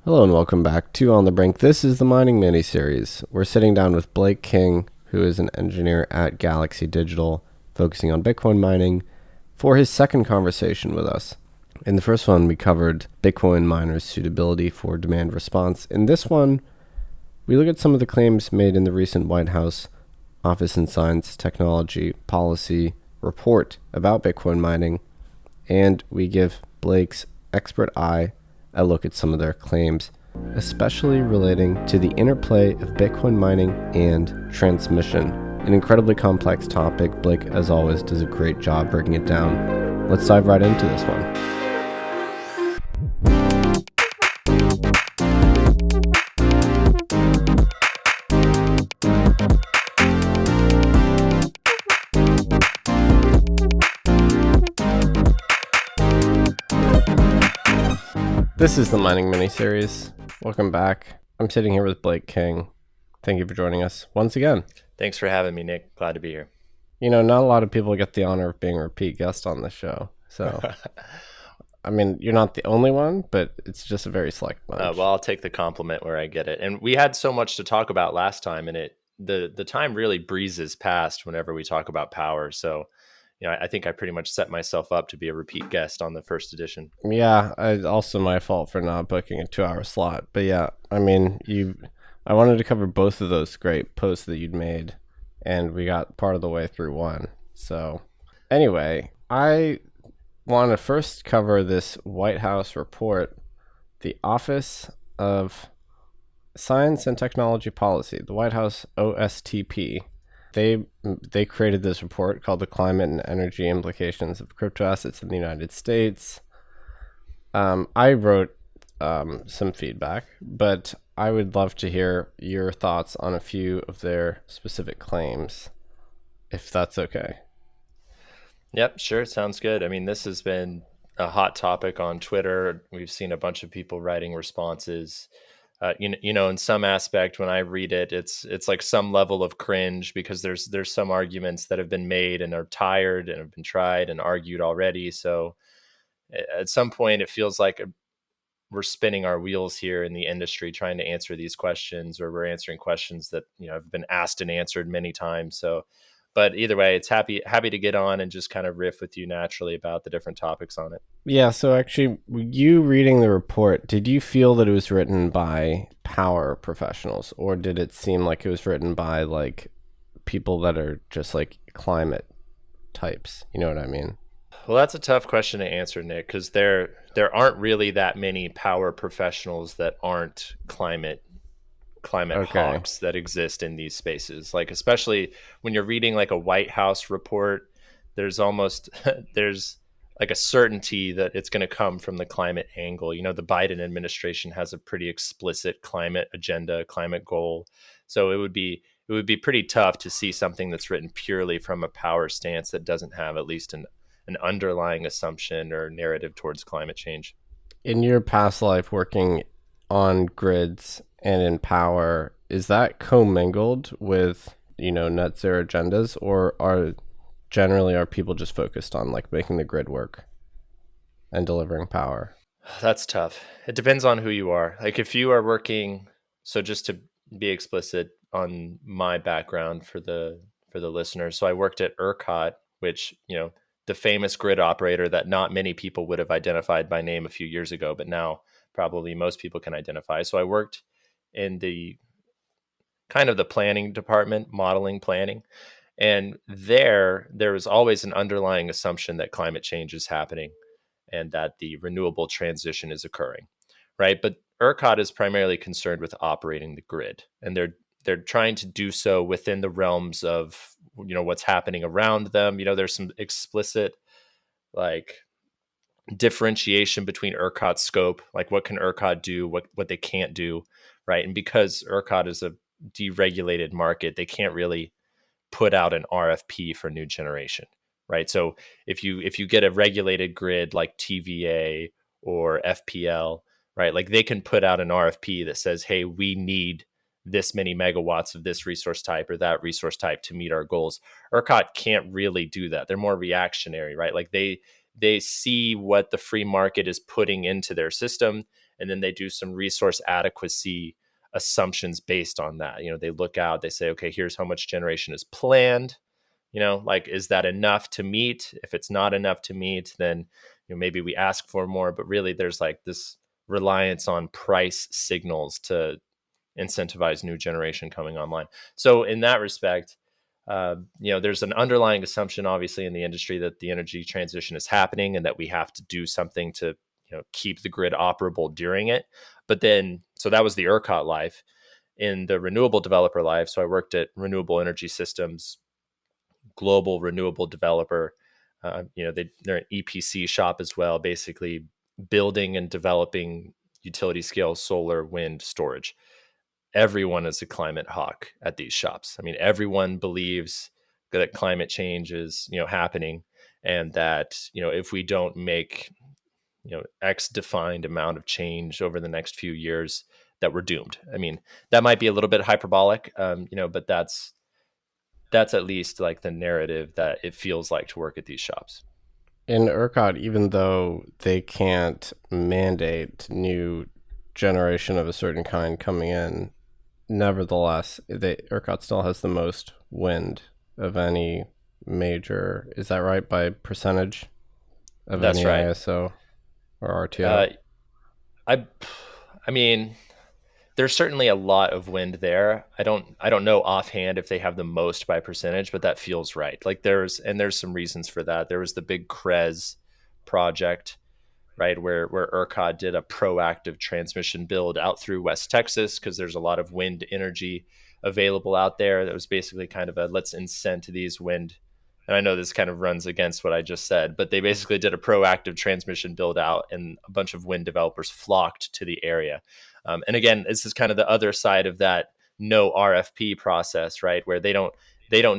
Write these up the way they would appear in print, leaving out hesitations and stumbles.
Hello and welcome back to On the Brink. This is the mining mini-series. We're sitting down with Blake King, who is an engineer at Galaxy Digital, focusing on Bitcoin mining, for his second conversation with us. In the first one, we covered Bitcoin miners' suitability for demand response. In this one, we look at some of the claims made in the recent White House Office and Science Technology Policy report about Bitcoin mining, and we give Blake's expert eye a look at some of their claims, especially relating to the interplay of Bitcoin mining and transmission. An incredibly complex topic. Blake, as always, does a great job breaking it down. Let's dive right into this one. This is the Mining Mini-Series. Welcome back. I'm sitting here with Blake King. Thank you for joining us once again. Thanks for having me, Nick. Glad to be here. You know, not a lot of people get the honor of being a repeat guest on this show. So, I mean, you're not the only one, but it's just a very select bunch. Well, I'll take the compliment where I get it. And we had so much to talk about last time, and the time really breezes past whenever we talk about power. So, I think I pretty much set myself up to be a repeat guest on the first edition. Yeah, also my fault for not booking a 2-hour slot. But yeah, I mean, I wanted to cover both of those great posts that you'd made, and we got part of the way through one. So anyway, I want to first cover this White House report, the Office of Science and Technology Policy, the White House OSTP. They created this report called The Climate and Energy Implications of Crypto Assets in the United States. I wrote some feedback, but I would love to hear your thoughts on a few of their specific claims, if that's okay. Yep, sure. Sounds good. I mean, this has been a hot topic on Twitter. We've seen a bunch of people writing responses. In some aspect, when I read it, it's like some level of cringe because there's some arguments that have been made and are tired and have been tried and argued already. So at some point, it feels like we're spinning our wheels here in the industry trying to answer these questions, or we're answering questions that have been asked and answered many times. So, but either way, it's happy to get on and just kind of riff with you naturally about the different topics on it. Yeah, so actually, you reading the report, did you feel that it was written by power professionals, or did it seem like it was written by like people that are just like climate types? You know what I mean? Well, that's a tough question to answer, Nick, because there aren't really that many power professionals that aren't climate hawks that exist in these spaces. Like, especially when you're reading like a White House report, there's like a certainty that it's going to come from the climate angle. The Biden administration has a pretty explicit climate agenda, climate goal. So it would be pretty tough to see something that's written purely from a power stance that doesn't have at least an underlying assumption or narrative towards climate change. In your past life working on grids and in power, is that commingled with, net zero agendas, or are people just focused on like making the grid work and delivering power? That's tough. It depends on who you are. Like if you are working, so just to be explicit on my background for the listeners. So I worked at ERCOT, which, the famous grid operator that not many people would have identified by name a few years ago, but now probably most people can identify. So I worked in the kind of the planning department, modeling planning. And there was always an underlying assumption that climate change is happening and that the renewable transition is occurring, right? But ERCOT is primarily concerned with operating the grid, and they're trying to do so within the realms of what's happening around them. There's some explicit like differentiation between ERCOT's scope, like what can ERCOT do, what they can't do, right? And because ERCOT is a deregulated market, they can't really put out an RFP for new generation, right? So if you get a regulated grid like TVA or FPL, right, like they can put out an RFP that says, hey, we need this many megawatts of this resource type or that resource type to meet our goals. ERCOT can't really do that. They're more reactionary, right? Like they see what the free market is putting into their system, and then they do some resource adequacy assumptions based on that. They look out, they say, okay, here's how much generation is planned. Like, is that enough to meet? If it's not enough to meet, then maybe we ask for more. But really, there's like this reliance on price signals to incentivize new generation coming online. So in that respect, there's an underlying assumption, obviously, in the industry that the energy transition is happening and that we have to do something to keep the grid operable during it. But then, so that was the ERCOT life. In the renewable developer life, so I worked at Renewable Energy Systems, global renewable developer. They're an EPC shop as well, basically building and developing utility scale solar, wind, storage. Everyone is a climate hawk at these shops. I mean, everyone believes that climate change is happening, and that if we don't make X defined amount of change over the next few years, that we're doomed. I mean, that might be a little bit hyperbolic, but that's at least like the narrative that it feels like to work at these shops. In ERCOT, even though they can't mandate new generation of a certain kind coming in, nevertheless, ERCOT still has the most wind of any major. Is that right, by percentage of That's any right. ISO or RTO? I mean, there's certainly a lot of wind there. I don't know offhand if they have the most by percentage, but that feels right. Like there's some reasons for that. There was the big CREZ project, right, where ERCOT did a proactive transmission build out through West Texas because there's a lot of wind energy available out there. That was basically kind of a let's incent these wind. And I know this kind of runs against what I just said, but they basically did a proactive transmission build out, and a bunch of wind developers flocked to the area. And again, this is kind of the other side of that no RFP process, right, where they don't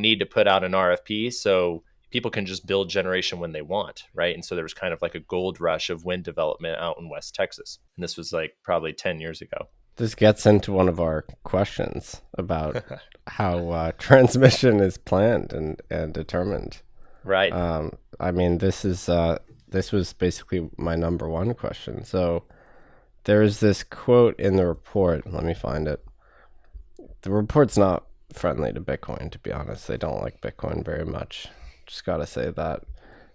need to put out an RFP, so people can just build generation when they want, right? And so there was kind of like a gold rush of wind development out in West Texas, and this was like probably 10 years ago. This gets into one of our questions about how transmission is planned and determined. Right. I mean, this was basically my number one question. So there's this quote in the report. Let me find it. The report's not friendly to Bitcoin, to be honest. They don't like Bitcoin very much. Just gotta say that.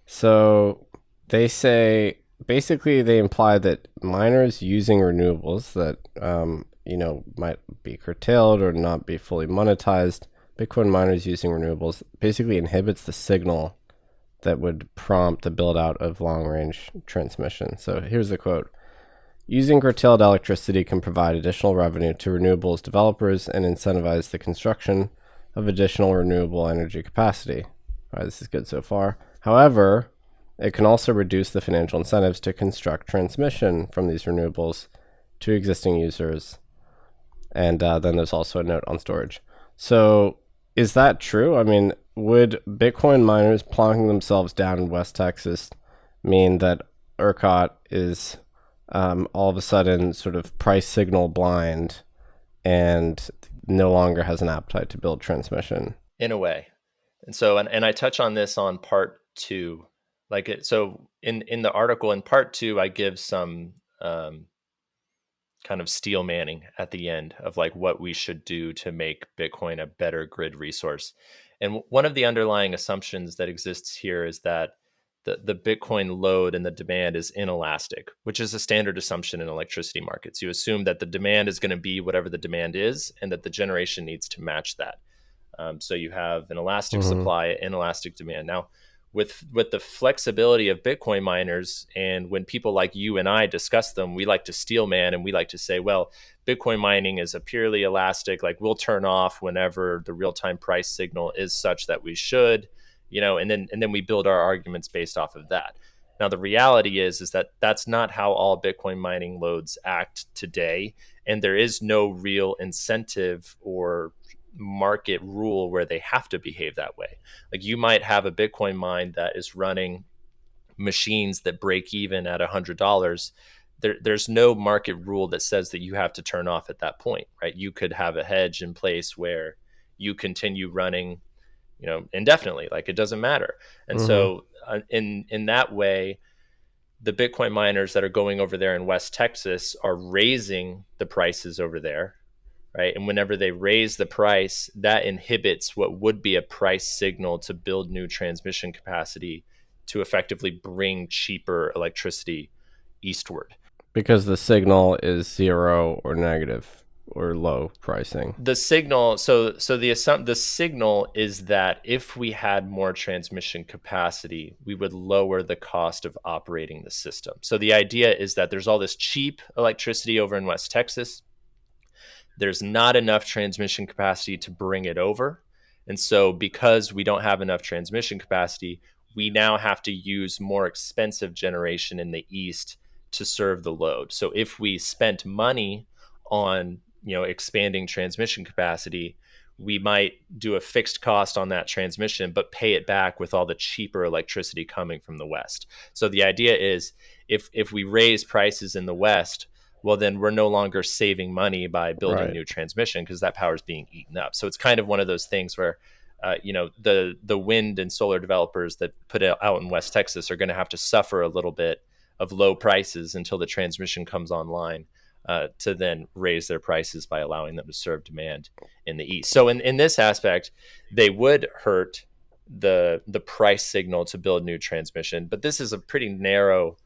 So they say, basically they imply that miners using renewables that might be curtailed or not be fully monetized, Bitcoin miners using renewables basically inhibits the signal that would prompt the build out of long range transmission. So here's the quote: using curtailed electricity can provide additional revenue to renewables developers and incentivize the construction of additional renewable energy capacity. All right, this is good so far. However, it can also reduce the financial incentives to construct transmission from these renewables to existing users. And then there's also a note on storage. So is that true? I mean, would Bitcoin miners plonking themselves down in West Texas mean that ERCOT is all of a sudden sort of price signal blind and no longer has an appetite to build transmission? In a way. And so, and I touch on this on part 2. So in the article in part 2, I give some kind of steel manning at the end of like what we should do to make Bitcoin a better grid resource. And one of the underlying assumptions that exists here is that the Bitcoin load and the demand is inelastic, which is a standard assumption in electricity markets. You assume that the demand is going to be whatever the demand is, and that the generation needs to match that. So you have an elastic supply, inelastic demand. Now, with the flexibility of Bitcoin miners, and when people like you and I discuss them, we like to steel man, and we like to say, well, Bitcoin mining is a purely elastic, like we'll turn off whenever the real-time price signal is such that we should, and then we build our arguments based off of that. Now, the reality is that that's not how all Bitcoin mining loads act today, and there is no real incentive or market rule where they have to behave that way. Like you might have a Bitcoin mine that is running machines that break even at $100. There's no market rule that says that you have to turn off at that point, right? You could have a hedge in place where you continue running, indefinitely, like it doesn't matter. And so in that way, the Bitcoin miners that are going over there in West Texas are raising the prices over there, right? And whenever they raise the price, that inhibits what would be a price signal to build new transmission capacity to effectively bring cheaper electricity eastward. Because the signal is zero or negative or low pricing. The signal, the signal is that if we had more transmission capacity, we would lower the cost of operating the system. So the idea is that there's all this cheap electricity over in West Texas. There's not enough transmission capacity to bring it over. And so because we don't have enough transmission capacity, we now have to use more expensive generation in the east to serve the load. So if we spent money on, expanding transmission capacity, we might do a fixed cost on that transmission, but pay it back with all the cheaper electricity coming from the west. So the idea is if we raise prices in the west, well, then we're no longer saving money by building new transmission because that power is being eaten up. So it's kind of one of those things where, the wind and solar developers that put it out in West Texas are going to have to suffer a little bit of low prices until the transmission comes online, to then raise their prices by allowing them to serve demand in the east. So in this aspect, they would hurt the price signal to build new transmission. But this is a pretty narrow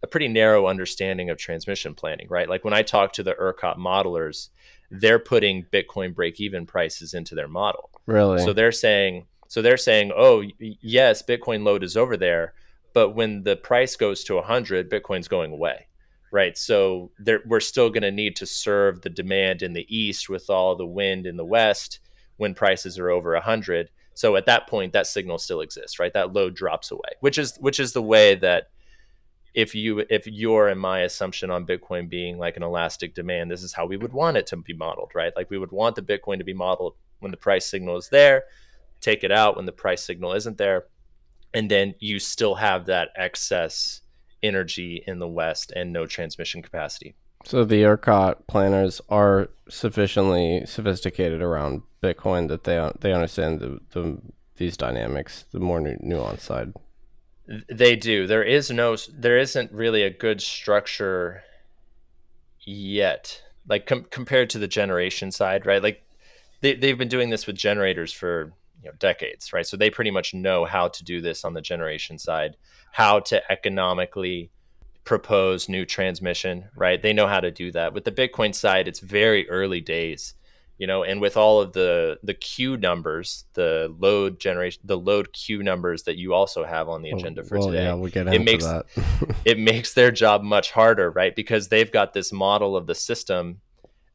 understanding of transmission planning, right? Like when I talk to the ERCOT modelers, they're putting Bitcoin break-even prices into their model. Really? So they're saying, oh, yes, Bitcoin load is over there, but when the price goes to 100, Bitcoin's going away, right? So we're still going to need to serve the demand in the east with all the wind in the west when prices are over 100. So at that point, that signal still exists, right? That load drops away, which is the way that if your and my assumption on Bitcoin being like an elastic demand, this is how we would want it to be modeled, right? Like we would want the Bitcoin to be modeled when the price signal is there, take it out when the price signal isn't there, and then you still have that excess energy in the West and no transmission capacity. So the ERCOT planners are sufficiently sophisticated around Bitcoin that they understand these dynamics, the more nuanced side. They do. There isn't really a good structure yet, like compared to the generation side, right? Like they've been doing this with generators for decades, right? So they pretty much know how to do this on the generation side, how to economically propose new transmission, right? They know how to do that. With the Bitcoin side, it's very early days. And with all of the Q numbers, the load Q numbers that you also have on the agenda for today, yeah, we'll get into that. It makes their job much harder, right? Because they've got this model of the system,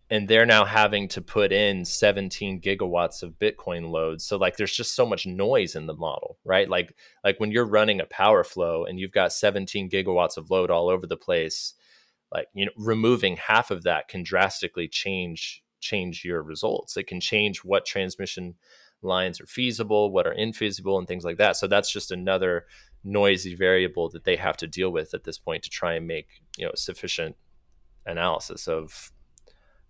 and they're now having to put in 17 gigawatts of Bitcoin loads. So like, there's just so much noise in the model, right? Like when you're running a power flow and you've got 17 gigawatts of load all over the place, like removing half of that can drastically change your results. It can change what transmission lines are feasible, what are infeasible, and things like that. So that's just another noisy variable that they have to deal with at this point to try and make sufficient analysis of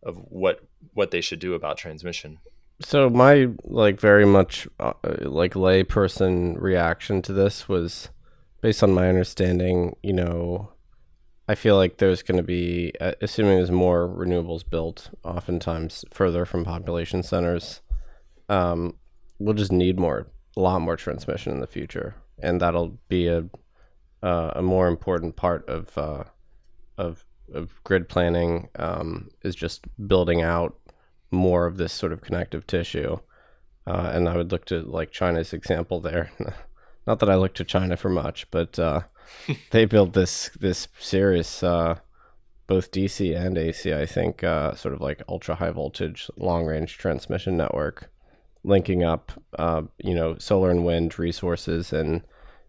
what they should do about transmission. So my very much layperson reaction to this was based on my understanding. I feel like there's going to be, assuming there's more renewables built, oftentimes further from population centers, we'll just need a lot more transmission in the future, and that'll be a more important part of grid planning, is just building out more of this sort of connective tissue. And I would look to China's example there. Not that I look to China for much, but they built this serious, both DC and AC, I think, sort of like ultra high voltage, long range transmission network, linking up, solar and wind resources in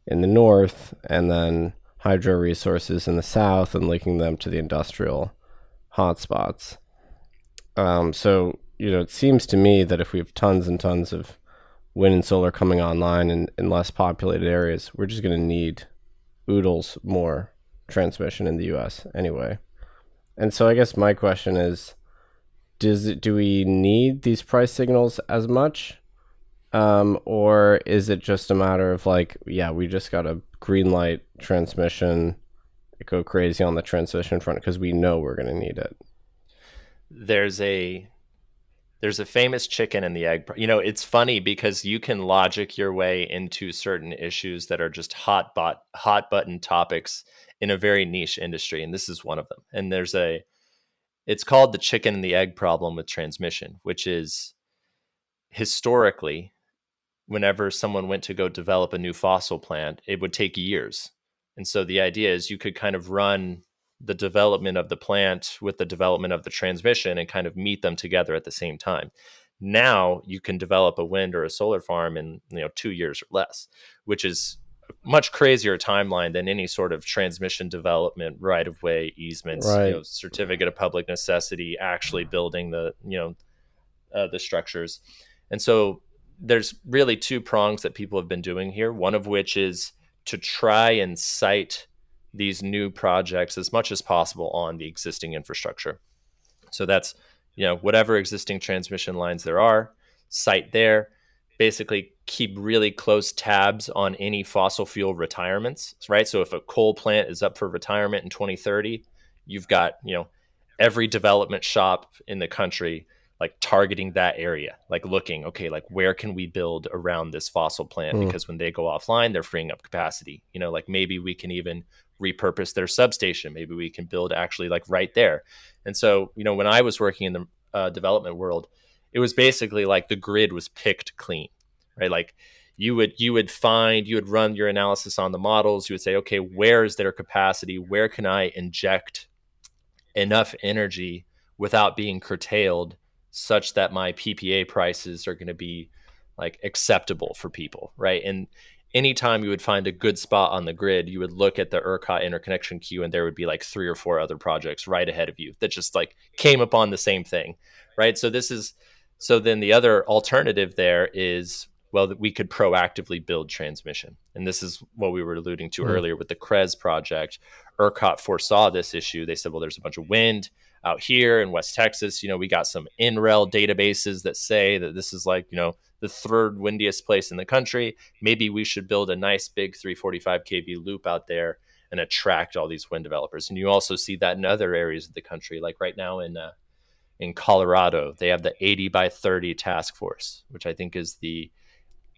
the north, and then hydro resources in the south, and linking them to the industrial hotspots. So, it seems to me that if we have tons and tons of wind and solar coming online in less populated areas, we're just going to need oodles more transmission in the US anyway. And so I guess my question is, do we need these price signals as much? Or is it just a matter of we just got a green light transmission go crazy on the transmission front because we know we're going to need it. There's a famous chicken and the egg. It's funny because you can logic your way into certain issues that are just hot button topics in a very niche industry, and this is one of them. And it's called the chicken and the egg problem with transmission, which is historically, whenever someone went to go develop a new fossil plant, it would take years. And so the idea is you could kind of run the development of the plant with the development of the transmission and kind of meet them together at the same time. Now you can develop a wind or a solar farm in 2 years or less, which is a much crazier timeline than any sort of transmission development, right of way easements, Right. certificate of public necessity, actually building the structures. And so there's really two prongs that people have been doing here. One of which is to try and site these new projects as much as possible on the existing infrastructure. So that's, whatever existing transmission lines there are, site there, basically keep really close tabs on any fossil fuel retirements, right? So if a coal plant is up for retirement in 2030, you've got, every development shop in the country like targeting that area, like looking, okay, like where can we build around this fossil plant? Because when they go offline, they're freeing up capacity. Like maybe we can even repurpose their substation. Maybe we can build actually like right there. And so, when I was working in the development world, it was basically like the grid was picked clean, right? Like you would run your analysis on the models. You would say, okay, where is their capacity? Where can I inject enough energy without being curtailed such that my PPA prices are going to be like acceptable for people, right? And anytime you would find a good spot on the grid, you would look at the ERCOT interconnection queue and there would be like 3 or 4 other projects right ahead of you that just like came upon the same thing, right? So then the other alternative there is, well, that we could proactively build transmission. And this is what we were alluding to earlier with the CREZ project. ERCOT foresaw this issue. They said, well, there's a bunch of wind out here in West Texas. We got some NREL databases that say that this is like, the third windiest place in the country. Maybe we should build a nice big 345 kV loop out there and attract all these wind developers. And you also see that in other areas of the country, like right now in Colorado, they have the 80 by 30 task force, which I think is the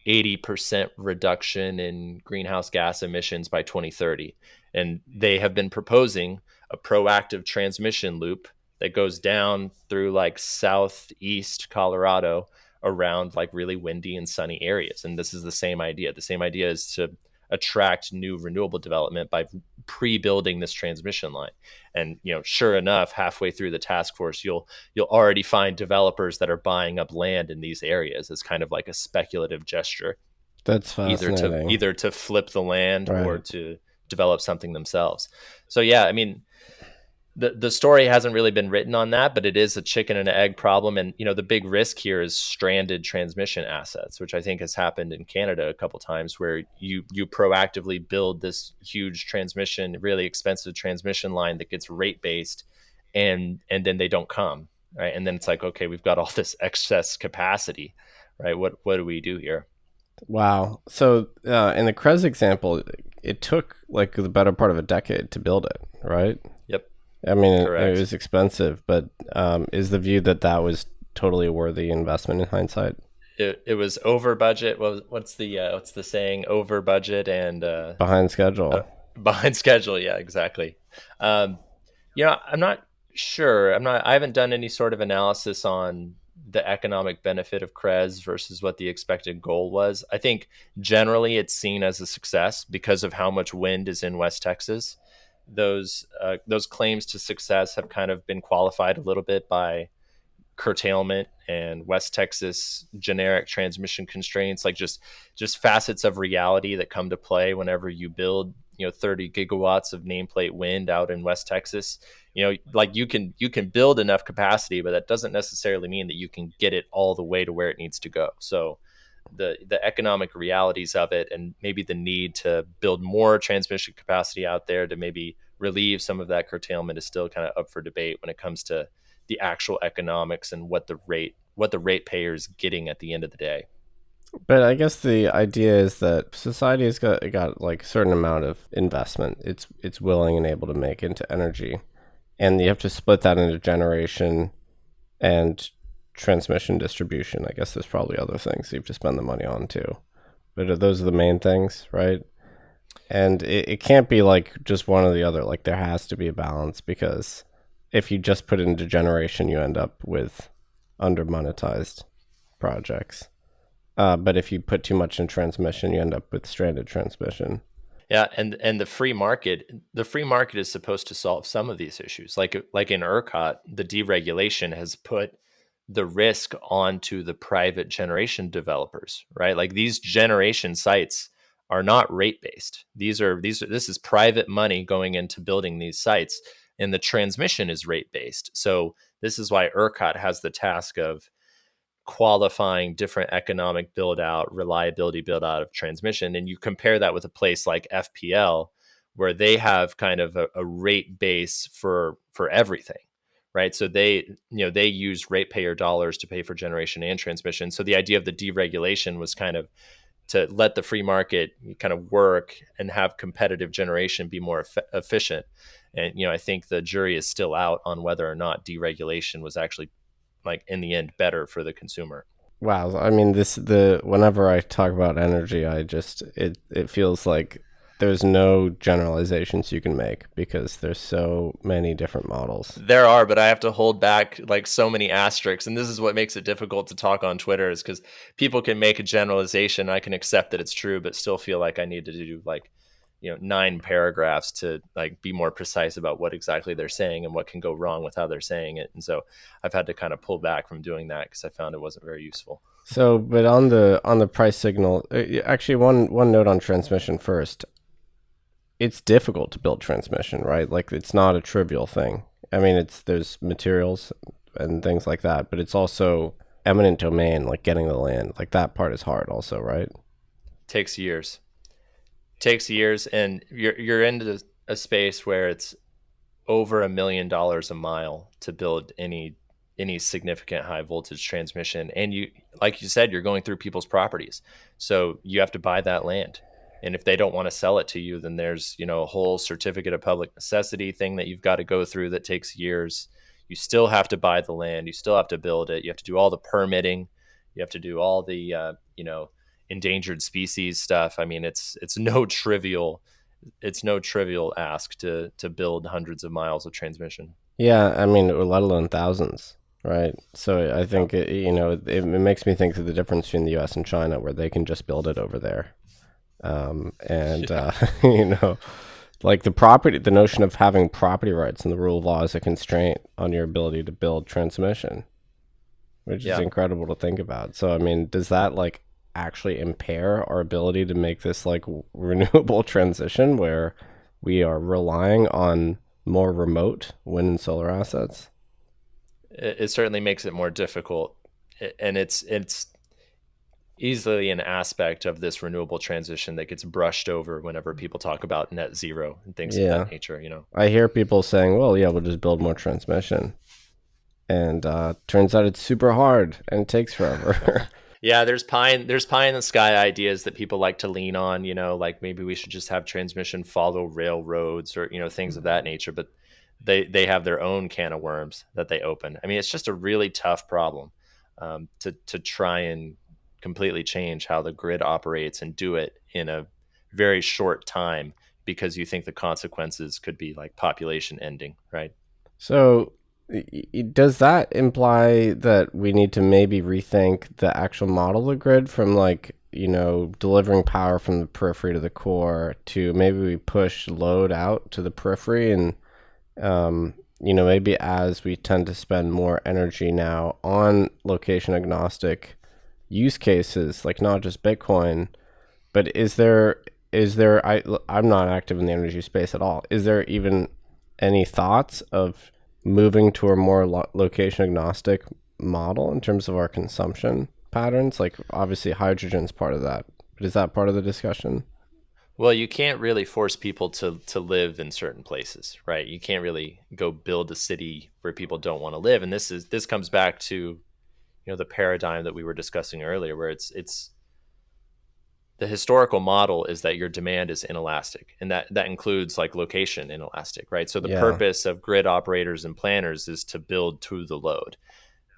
80% reduction in greenhouse gas emissions by 2030. And they have been proposing a proactive transmission loop that goes down through like southeast Colorado around like really windy and sunny areas. And this is the same idea. The same idea is to attract new renewable development by pre-building this transmission line. And sure enough, halfway through the task force, you'll already find developers that are buying up land in these areas as kind of like a speculative gesture. That's fascinating. Either to flip the land Right. or to develop something themselves. So yeah, I mean, the story hasn't really been written on that, but it is a chicken and egg problem. And the big risk here is stranded transmission assets, which I think has happened in Canada a couple times, where you proactively build this huge transmission, really expensive transmission line that gets rate based, and then they don't come, right? And then it's like, okay, we've got all this excess capacity, right? What do we do here? Wow. So in the CREZ example, it took like the better part of a decade to build it, right? Yep. I mean, Correct. it was expensive, but is the view that was totally a worthy investment in hindsight? It was over budget. What's the saying? Over budget and Behind schedule. behind schedule. Yeah, exactly. Um, I'm not sure. I haven't done any sort of analysis on the economic benefit of CREZ versus what the expected goal was. I think generally it's seen as a success because of how much wind is in West Texas. Those claims to success have kind of been qualified a little bit by curtailment and West Texas generic transmission constraints, like just facets of reality that come to play whenever you build 30 gigawatts of nameplate wind out in West Texas. Like you can build enough capacity, but that doesn't necessarily mean that you can get it all the way to where it needs to go. So the economic realities of it, and maybe the need to build more transmission capacity out there to maybe relieve some of that curtailment, is still kind of up for debate when it comes to the actual economics and what the rate payer is getting at the end of the day. But I guess the idea is that society has got like a certain amount of investment it's willing and able to make into energy, and you have to split that into generation and transmission distribution. I guess there's probably other things you have to spend the money on too, but those are the main things, right? And it can't be like just one or the other. Like there has to be a balance, because if you just put it into generation, you end up with under monetized projects. But if you put too much in transmission, you end up with stranded transmission. Yeah, and the free market is supposed to solve some of these issues. Like in ERCOT, the deregulation has put the risk onto the private generation developers, right? Like these generation sites are not rate based. This is private money going into building these sites, and the transmission is rate based. So this is why ERCOT has the task of qualifying different economic build out, reliability build out of transmission. And you compare that with a place like FPL, where they have kind of a rate base for everything, right? So they use ratepayer dollars to pay for generation and transmission. So the idea of the deregulation was kind of to let the free market kind of work and have competitive generation be more efficient. And I think the jury is still out on whether or not deregulation was actually, like, in the end, better for the consumer. Wow, I mean, the whenever I talk about energy, it feels like there's no generalizations you can make because there's so many different models. There are, but I have to hold back like so many asterisks, and this is what makes it difficult to talk on Twitter, is because people can make a generalization. I can accept that it's true, but still feel like I need to do like 9 paragraphs to like be more precise about what exactly they're saying and what can go wrong with how they're saying it. And so I've had to kind of pull back from doing that because I found it wasn't very useful. So, but on the price signal, actually, one note on transmission first. It's difficult to build transmission, right? Like it's not a trivial thing. I mean, there's materials and things like that, but it's also eminent domain, like getting the land. Like that part is hard also, right? Takes years. Takes years, and you're into a space where it's over $1 million a mile to build any significant high voltage transmission. And you, like you said, you're going through people's properties, so you have to buy that land. And if they don't want to sell it to you, then there's a whole certificate of public necessity thing that you've got to go through that takes years. You still have to buy the land, you still have to build it, you have to do all the permitting, you have to do all the endangered species stuff. I mean, it's no trivial ask to build hundreds of miles of transmission. Yeah, I mean, or let alone thousands, right? So I think it makes me think of the difference between the U.S. and China, where they can just build it over there, and Yeah. like the notion of having property rights and the rule of law is a constraint on your ability to build transmission, which is Yeah. incredible to think about. So I mean, does that like actually impair our ability to make this like renewable transition where we are relying on more remote wind and solar assets? It certainly makes it more difficult, and it's easily an aspect of this renewable transition that gets brushed over whenever people talk about net zero and things of Yeah. that nature. I hear people saying, well, yeah, we'll just build more transmission. And turns out it's super hard and takes forever. Yeah, there's pie in the sky ideas that people like to lean on, like maybe we should just have transmission follow railroads, or things of that nature, but they have their own can of worms that they open. I mean, it's just a really tough problem, to try and completely change how the grid operates and do it in a very short time, because you think the consequences could be like population ending, right? So, does that imply that we need to maybe rethink the actual model of the grid from like, delivering power from the periphery to the core to maybe we push load out to the periphery and, maybe as we tend to spend more energy now on location agnostic use cases, like not just Bitcoin, but I'm not active in the energy space at all. Is there even any thoughts of moving to a more location agnostic model in terms of our consumption patterns? Like obviously hydrogen's part of that, but is that part of the discussion? Well, you can't really force people to live in certain places, right? You can't really go build a city where people don't want to live. And this comes back to, the paradigm that we were discussing earlier, where it's the historical model is that your demand is inelastic, and that includes like location inelastic, right? So the Yeah. purpose of grid operators and planners is to build to the load.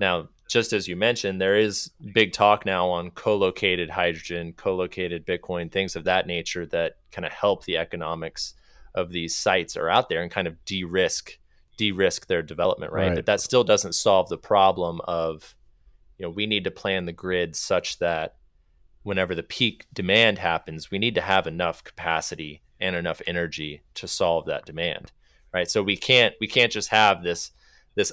Now, just as you mentioned, there is big talk now on co-located hydrogen, co-located Bitcoin, things of that nature that kind of help the economics of these sites are out there and kind of de-risk their development, right? Right. But that still doesn't solve the problem of, we need to plan the grid such that whenever the peak demand happens, we need to have enough capacity and enough energy to solve that demand, right? So we can't just have this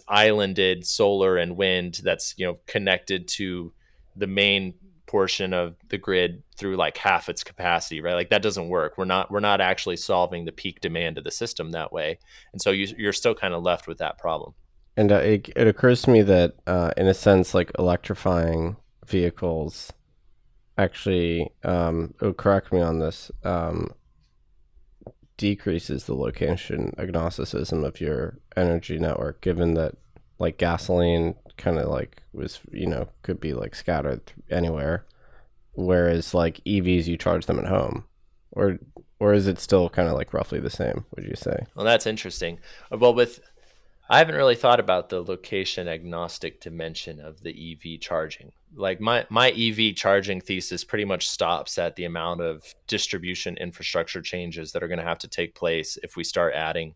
islanded solar and wind that's connected to the main portion of the grid through like half its capacity, right? Like that doesn't work. We're not actually solving the peak demand of the system that way, and so you're still kind of left with that problem. And it occurs to me that, in a sense, like electrifying vehicles actually, correct me on this, decreases the location agnosticism of your energy network, given that like gasoline kind of like was, could be like scattered anywhere, whereas like EVs, you charge them at home, or is it still kind of like roughly the same, would you say? Well, that's interesting. Well, I haven't really thought about the location agnostic dimension of the EV charging. Like my EV charging thesis pretty much stops at the amount of distribution infrastructure changes that are going to have to take place if we start adding,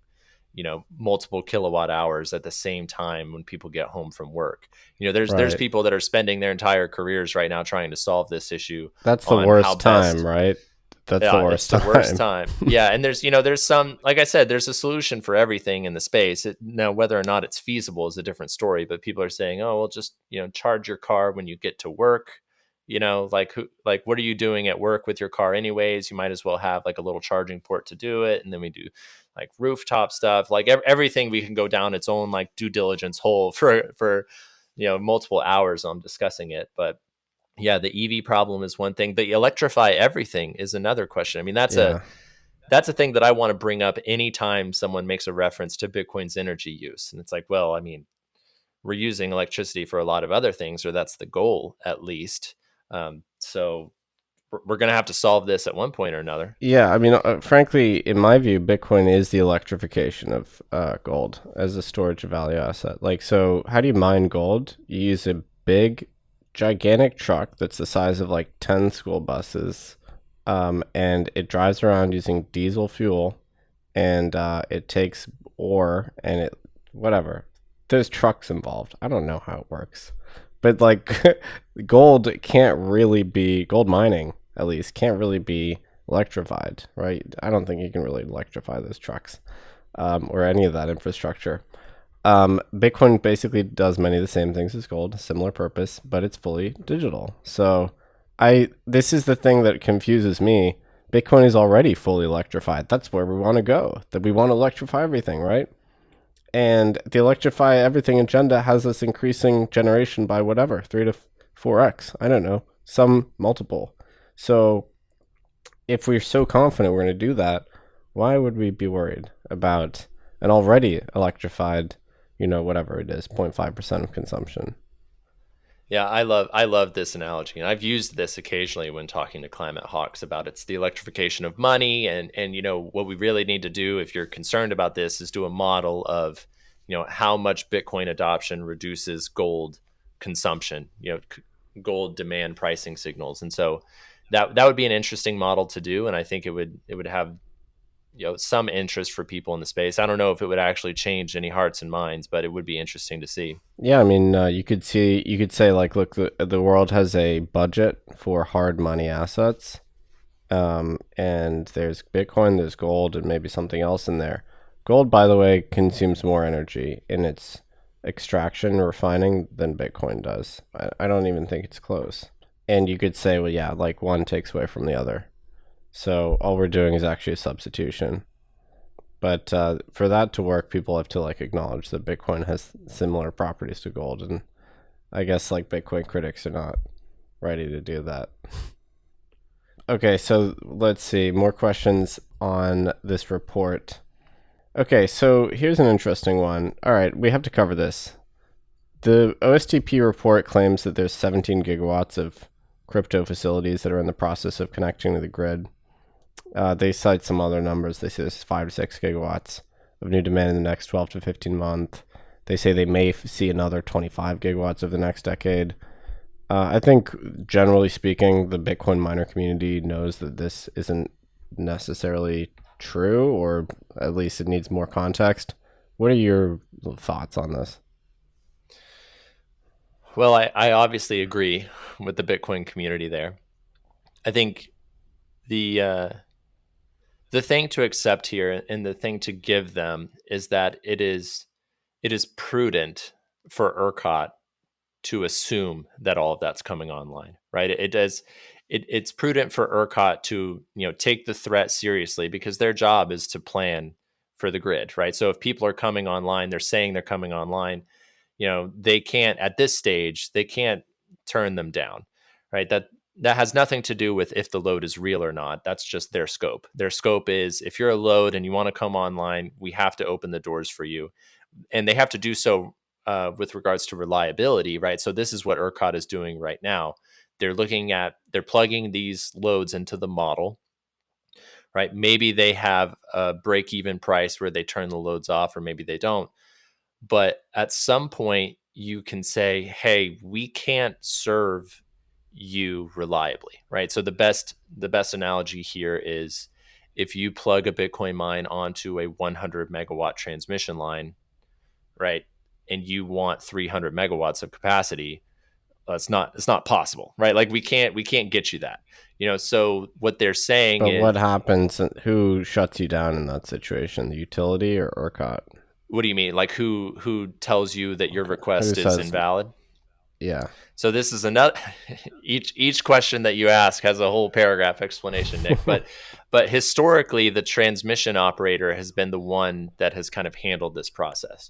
multiple kilowatt hours at the same time when people get home from work. There's Right. people that are spending their entire careers right now trying to solve this issue That's the on how worst time, best. right? That's the Yeah, it's worst the worst time. time. Yeah, and there's some, like I said, there's a solution for everything in the space. Now, whether or not it's feasible is a different story. But people are saying, oh, well, just charge your car when you get to work. Like what are you doing at work with your car anyways? You might as well have like a little charging port to do it. And then we do like rooftop stuff, like everything. We can go down its own like due diligence hole for multiple hours on discussing it, but yeah, the EV problem is one thing. The electrify everything is another question. I mean, Yeah. that's a thing that I want to bring up anytime someone makes a reference to Bitcoin's energy use. And it's like, well, I mean, we're using electricity for a lot of other things, or that's the goal at least. So we're going to have to solve this at one point or another. Yeah, I mean, frankly, in my view, Bitcoin is the electrification of gold as a storage of value asset. Like, so how do you mine gold? You use a big, gigantic truck that's the size of like 10 school buses, and it drives around using diesel fuel, and it takes ore and it, whatever. There's trucks involved. I don't know how it works. But like, gold mining at least can't really be electrified, right? I don't think you can really electrify those trucks, or any of that infrastructure. Bitcoin basically does many of the same things as gold, similar purpose, but it's fully digital. So this is the thing that confuses me. Bitcoin is already fully electrified. That's where we want to go. That we want to electrify everything, right? And the electrify everything agenda has us increasing generation by whatever, 3 to 4x. I don't know, some multiple. So if we're so confident we're going to do that, why would we be worried about an already electrified, whatever it is, 0.5% of consumption? Yeah, I love this analogy, and I've used this occasionally when talking to climate hawks about it's the electrification of money, and what we really need to do if you're concerned about this is do a model of how much Bitcoin adoption reduces gold consumption, gold demand pricing signals, and so that would be an interesting model to do, and I think it would have some interest for people in the space. I don't know if it would actually change any hearts and minds, but it would be interesting to see. Yeah, I mean, you could say like, look, the world has a budget for hard money assets, and there's Bitcoin, there's gold, and maybe something else in there. Gold, by the way, consumes more energy in its extraction and refining than Bitcoin does. I don't even think it's close. And you could say, well, yeah, like one takes away from the other. So all we're doing is actually a substitution. But for that to work, people have to like acknowledge that Bitcoin has similar properties to gold, and I guess like Bitcoin critics are not ready to do that. Okay, so let's see more questions on this report. Okay, so here's an interesting one. All right, we have to cover this. The OSTP report claims that there's 17 gigawatts of crypto facilities that are in the process of connecting to the grid. They cite some other numbers. They say this is 5 to 6 gigawatts of new demand in the next 12 to 15 months. They say they may see another 25 gigawatts over the next decade. I think, generally speaking, the Bitcoin miner community knows that this isn't necessarily true, or at least it needs more context. What are your thoughts on this? Well, I obviously agree with the Bitcoin community there. I think the the thing to accept here and the thing to give them is that it is prudent for ERCOT to assume that all of that's coming online, right? It's prudent for ERCOT to take the threat seriously, because their job is to plan for the grid, right? So if people are coming online, they're saying they're coming online, they can't, at this stage, they can't turn them down, right? That has nothing to do with if the load is real or not. That's just their scope. Their scope is, if you're a load and you want to come online, we have to open the doors for you, and they have to do so with regards to reliability, right? So this is what ERCOT is doing right now. They're plugging these loads into the model, right? Maybe they have a break-even price where they turn the loads off, or maybe they don't. But at some point, you can say, hey, we can't serve you reliably, right? So the best analogy here is, if you plug a Bitcoin mine onto a 100 megawatt transmission line, right, and you want 300 megawatts of capacity, it's not possible, right? Like we can't get you that. So what they're saying But what is, happens? Who shuts you down in that situation? The utility or ERCOT? what do you mean? Like who tells you that your Who request is says, invalid? yeah? So this is another each question that you ask has a whole paragraph explanation, Nick. But historically, the transmission operator has been the one that has kind of handled this process.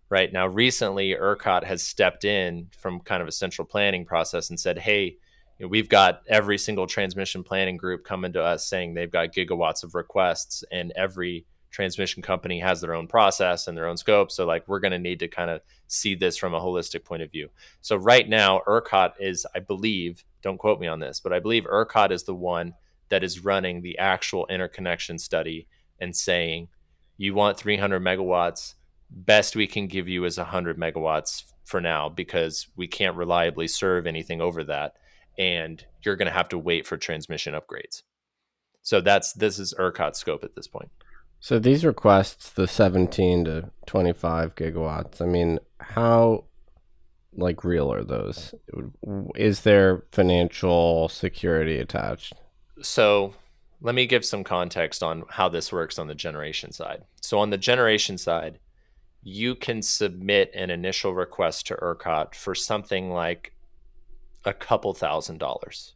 Right now, recently, ERCOT has stepped in from kind of a central planning process and said, "Hey, we've got every single transmission planning group coming to us saying they've got gigawatts of requests, and every transmission company has their own process and their own scope. So, like, we're going to need to kind of see this from a holistic point of view." So, right now, ERCOT is, I believe, don't quote me on this, but I believe ERCOT is the one that is running the actual interconnection study and saying, "You want 300 megawatts? Best we can give you is 100 megawatts for now, because we can't reliably serve anything over that, and you're going to have to wait for transmission upgrades." So this is ERCOT's scope at this point. So these requests, the 17 to 25 gigawatts, I mean, how real are those? Is there financial security attached? So let me give some context on how this works on the generation side. So on the generation side, you can submit an initial request to ERCOT for something like a couple $1,000s,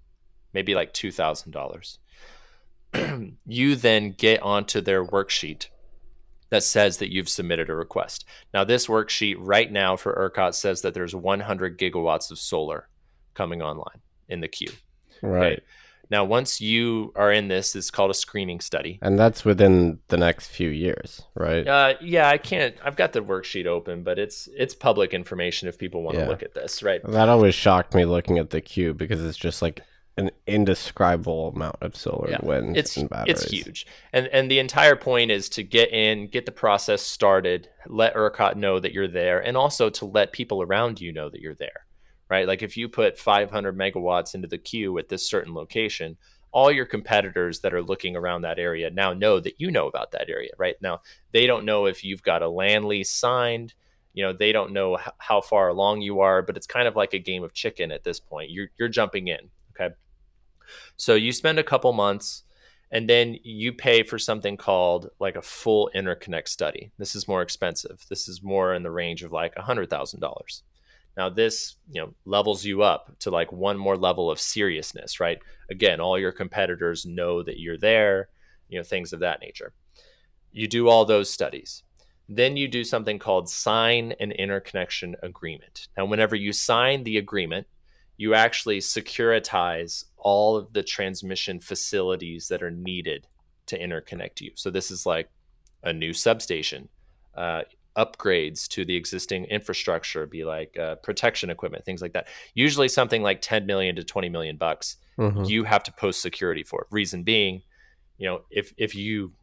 maybe like $2,000. You then get onto their worksheet that says that you've submitted a request. Now, this worksheet right now for ERCOT says that there's 100 gigawatts of solar coming online in the queue. Right. Okay. Now, once you are in this, it's called a screening study. And that's within the next few years, right? Yeah, I can't. I've got the worksheet open, but it's public information if people want to Yeah. look at this, right? That always shocked me looking at the queue, because it's just like an indescribable amount of solar, wind, and batteries. It's huge, and the entire point is to get in, get the process started, let ERCOT know that you're there, and also to let people around you know that you're there, right? Like, if you put 500 megawatts into the queue at this certain location, all your competitors that are looking around that area now know that you know about that area, right? Now, they don't know if you've got a land lease signed. They don't know how far along you are, but it's kind of like a game of chicken at this point. You're jumping in. Okay. So you spend a couple months, and then you pay for something called like a full interconnect study. This is more expensive. This is more in the range of like $100,000. Now this, levels you up to like one more level of seriousness, right? Again, all your competitors know that you're there, things of that nature. You do all those studies. Then you do something called sign an interconnection agreement. Now, whenever you sign the agreement, you actually securitize all of the transmission facilities that are needed to interconnect you. So this is like a new substation, upgrades to the existing infrastructure, be like protection equipment, things like that. Usually something like 10 million to 20 million bucks, Mm-hmm. you have to post security for. Reason being, if you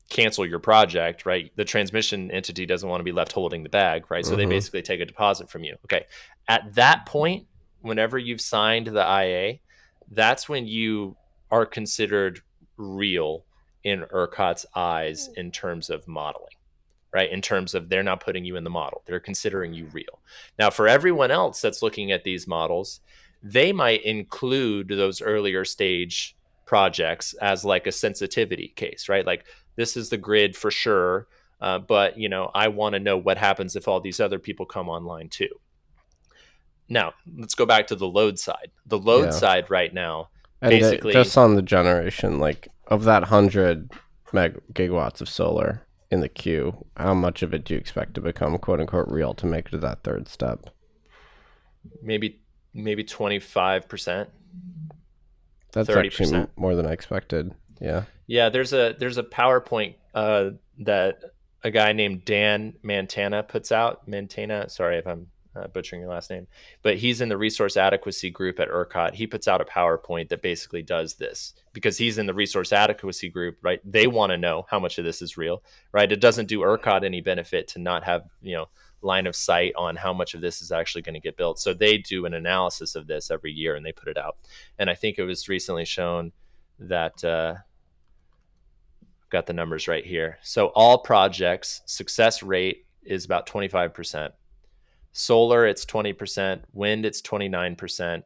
cancel your project, right, the transmission entity doesn't want to be left holding the bag, right? So they Mm-hmm. basically take a deposit from you. Okay. At that point, whenever you've signed the IA, that's when you are considered real in ERCOT's eyes in terms of modeling, right? In terms of they're not putting you in the model, they're considering you real. Now, for everyone else that's looking at these models, they might include those earlier stage projects as like a sensitivity case, right? Like, this is the grid for sure, but I want to know what happens if all these other people come online too. Now, let's go back to the load side. The load Yeah. side right now, And just basically, on the generation, like of that 100 gigawatts of solar in the queue, how much of it do you expect to become quote unquote real to make it to that third step? maybe 25%, That's actually 30%. more than I expected. Yeah. Yeah, there's a PowerPoint that a guy named Dan Mantana puts out. Mantana, sorry if I'm butchering your last name, but he's in the resource adequacy group at ERCOT. He puts out a PowerPoint that basically does this because he's in the resource adequacy group, right? They want to know how much of this is real, right? It doesn't do ERCOT any benefit to not have line of sight on how much of this is actually going to get built. So they do an analysis of this every year and they put it out. And I think it was recently shown that. Got the numbers right here. So all projects success rate is about 25%. Solar, it's 20%. Wind, it's 29%.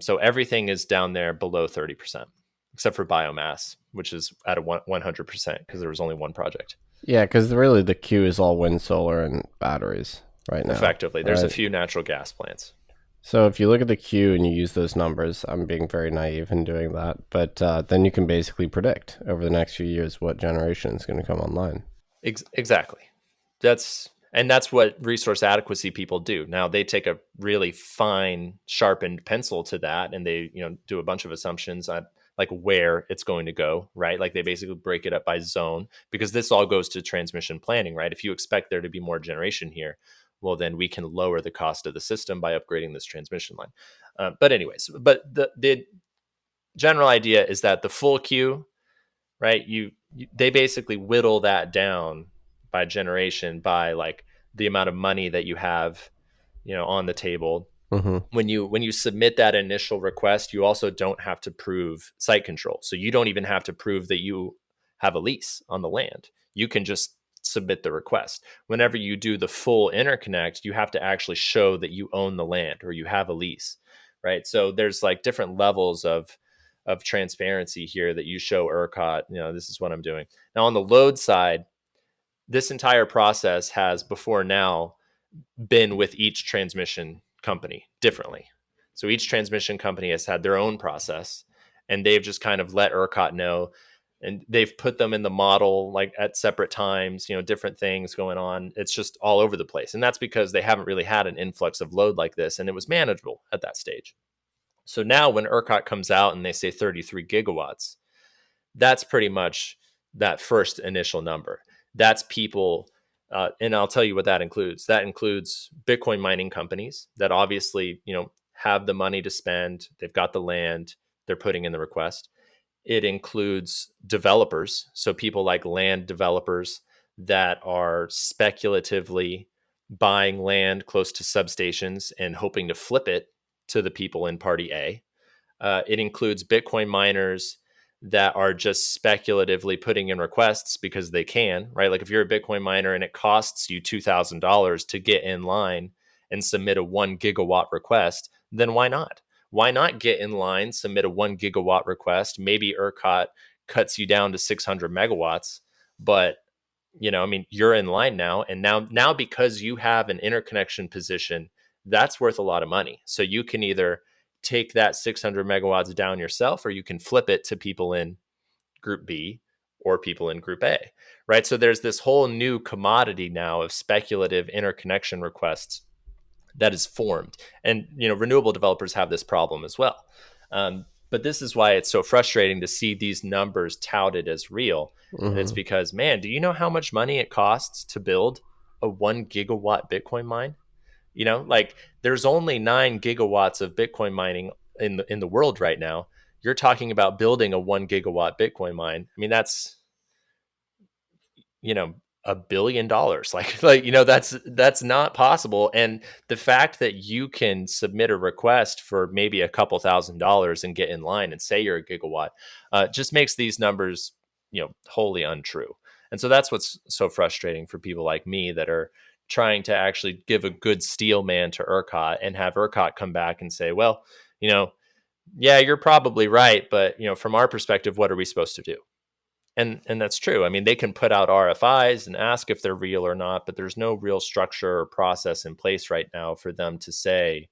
So everything is down there below 30%, except for biomass, which is at a 100% because there was only one project. Yeah, because really the queue is all wind, solar, and batteries right now. Effectively, there's a Right. few natural gas plants. So if you look at the queue and you use those numbers, I'm being very naive in doing that, but then you can basically predict over the next few years what generation is going to come online. Exactly. That's what resource adequacy people do. Now they take a really fine, sharpened pencil to that, and they do a bunch of assumptions on like where it's going to go, right? Like they basically break it up by zone because this all goes to transmission planning, right? If you expect there to be more generation here, well, then we can lower the cost of the system by upgrading this transmission line. But anyways, but the general idea is that the full queue, right? They basically whittle that down by generation by like the amount of money that you have, on the table. Mm-hmm. When you submit that initial request, you also don't have to prove site control. So you don't even have to prove that you have a lease on the land. You can just submit the request. Whenever you do the full interconnect, you have to actually show that you own the land or you have a lease, right? So there's like different levels of transparency here that you show ERCOT, this is what I'm doing. Now on the load side, this entire process has before now been with each transmission company differently. So each transmission company has had their own process and they've just kind of let ERCOT know, and they've put them in the model like at separate times, different things going on. It's just all over the place. And that's because they haven't really had an influx of load like this and it was manageable at that stage. So now when ERCOT comes out and they say 33 gigawatts, that's pretty much that first initial number. That's people, and I'll tell you what that includes. That includes Bitcoin mining companies that obviously, have the money to spend. They've got the land. They're putting in the request. It includes developers, so people like land developers that are speculatively buying land close to substations and hoping to flip it to the people in Party A. It includes Bitcoin miners that are just speculatively putting in requests because they can, right? Like if you're a Bitcoin miner and it costs you $2,000 to get in line and submit a 1 gigawatt request, then why not? Why not get in line, submit a 1 gigawatt request? Maybe ERCOT cuts you down to 600 megawatts, but you're in line now, and now because you have an interconnection position, that's worth a lot of money. So you can either take that 600 megawatts down yourself, or you can flip it to people in group B or people in group A, right? So there's this whole new commodity now of speculative interconnection requests that is formed. And, renewable developers have this problem as well. But this is why it's so frustrating to see these numbers touted as real. And it's Mm-hmm. because, man, do you know how much money it costs to build a 1 gigawatt Bitcoin mine? Like there's only 9 gigawatts of Bitcoin mining in the world right now. You're talking about building a 1 gigawatt Bitcoin mine. I mean, that's $1 billion. That's not possible. And the fact that you can submit a request for maybe a couple $1,000s and get in line and say you're a gigawatt just makes these numbers wholly untrue. And so that's what's so frustrating for people like me that are trying to actually give a good steel man to ERCOT and have ERCOT come back and say, well, yeah, you're probably right, but from our perspective, what are we supposed to do? And that's true. I mean, they can put out RFIs and ask if they're real or not, but there's no real structure or process in place right now for them to say,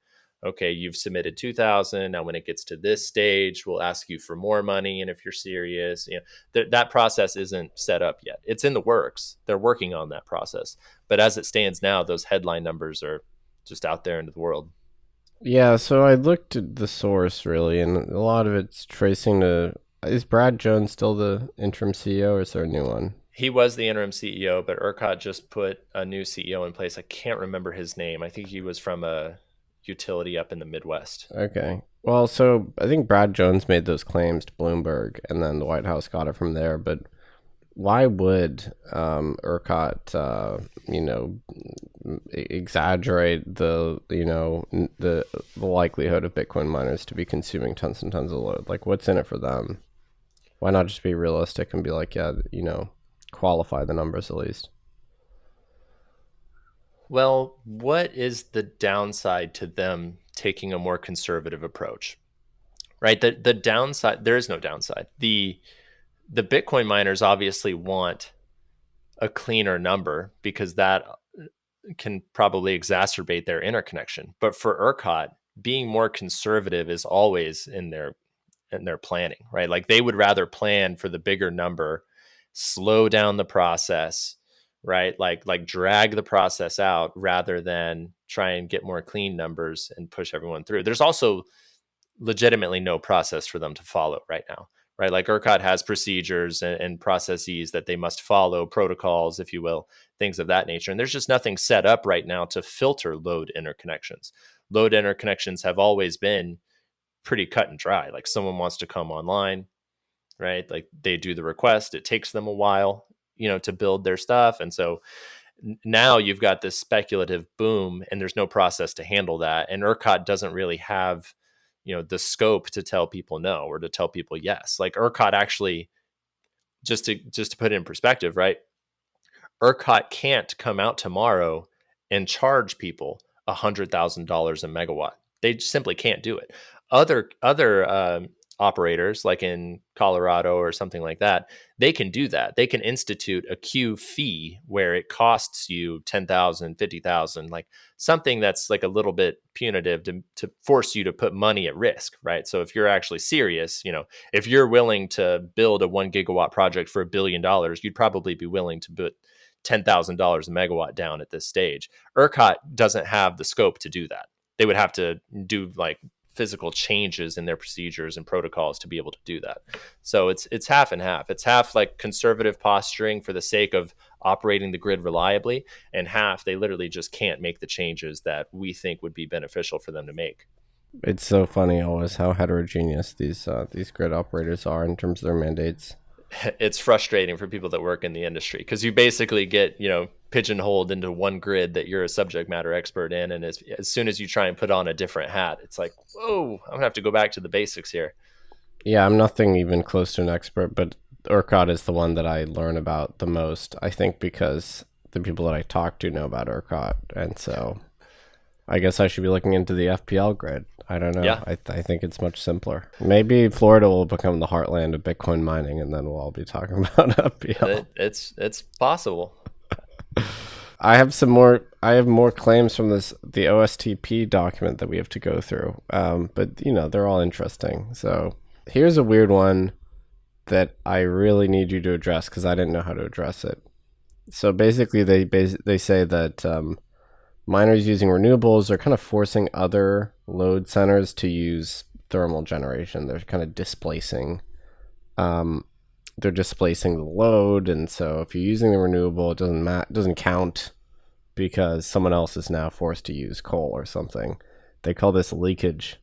okay, you've submitted 2,000. Now, when it gets to this stage, we'll ask you for more money. And if you're serious, that process isn't set up yet. It's in the works. They're working on that process. But as it stands now, those headline numbers are just out there into the world. Yeah, so I looked at the source really, and a lot of it's tracing to. Is Brad Jones still the interim CEO, or is there a new one? He was the interim CEO, but ERCOT just put a new CEO in place. I can't remember his name. I think he was from a utility up in the Midwest. Okay. Well, so I think Brad Jones made those claims to Bloomberg, and then the White House got it from there. But why would ERCOT, exaggerate the likelihood of Bitcoin miners to be consuming tons and tons of load? Like, what's in it for them? Why not just be realistic and be like, yeah, qualify the numbers at least? Well, what is the downside to them taking a more conservative approach? Right? The downside, there is no downside. The Bitcoin miners obviously want a cleaner number because that can probably exacerbate their interconnection. But for ERCOT, being more conservative is always in their planning, right? Like they would rather plan for the bigger number, slow down the process, right? Like drag the process out rather than try and get more clean numbers and push everyone through. There's also legitimately no process for them to follow right now, right? Like ERCOT has procedures and processes that they must follow, protocols, if you will, things of that nature. And there's just nothing set up right now to filter load interconnections. Load interconnections have always been pretty cut and dry. Like someone wants to come online, right? Like they do the request. It takes them a while, to build their stuff. And so now you've got this speculative boom and there's no process to handle that. And ERCOT doesn't really have, the scope to tell people no or to tell people yes. Like ERCOT actually, just to put it in perspective, right? ERCOT can't come out tomorrow and charge people $100,000 a megawatt. They simply can't do it. Other operators, like in Colorado or something like that, they can do that. They can institute a queue fee where it costs you 10,000, 50,000, like something that's like a little bit punitive to force you to put money at risk, right? So if you're actually serious, if you're willing to build a 1 gigawatt project for $1 billion, you'd probably be willing to put $10,000 a megawatt down at this stage. ERCOT doesn't have the scope to do that. They would have to do like physical changes in their procedures and protocols to be able to do that. So it's half and half. It's half like conservative posturing for the sake of operating the grid reliably, and half they literally just can't make the changes that we think would be beneficial for them to make. It's so funny always how heterogeneous these grid operators are in terms of their mandates. It's frustrating for people that work in the industry because you basically get, pigeonholed into one grid that you're a subject matter expert in. And as soon as you try and put on a different hat, it's like, whoa, I'm gonna have to go back to the basics here. Yeah, I'm nothing even close to an expert, but ERCOT is the one that I learn about the most, I think, because the people that I talk to know about ERCOT. And so I guess I should be looking into the FPL grid. I don't know. Yeah. I think it's much simpler. Maybe Florida will become the heartland of Bitcoin mining, and then we'll all be talking about FPL. It's possible. I have more claims from the OSTP document that we have to go through. But they're all interesting. So here's a weird one that I really need you to address because I didn't know how to address it. So basically, they say that miners using renewables are kind of forcing other load centers to use thermal generation. They're kind of displacing. They're displacing the load, and so if you're using the renewable, it doesn't count because someone else is now forced to use coal or something. They call this leakage,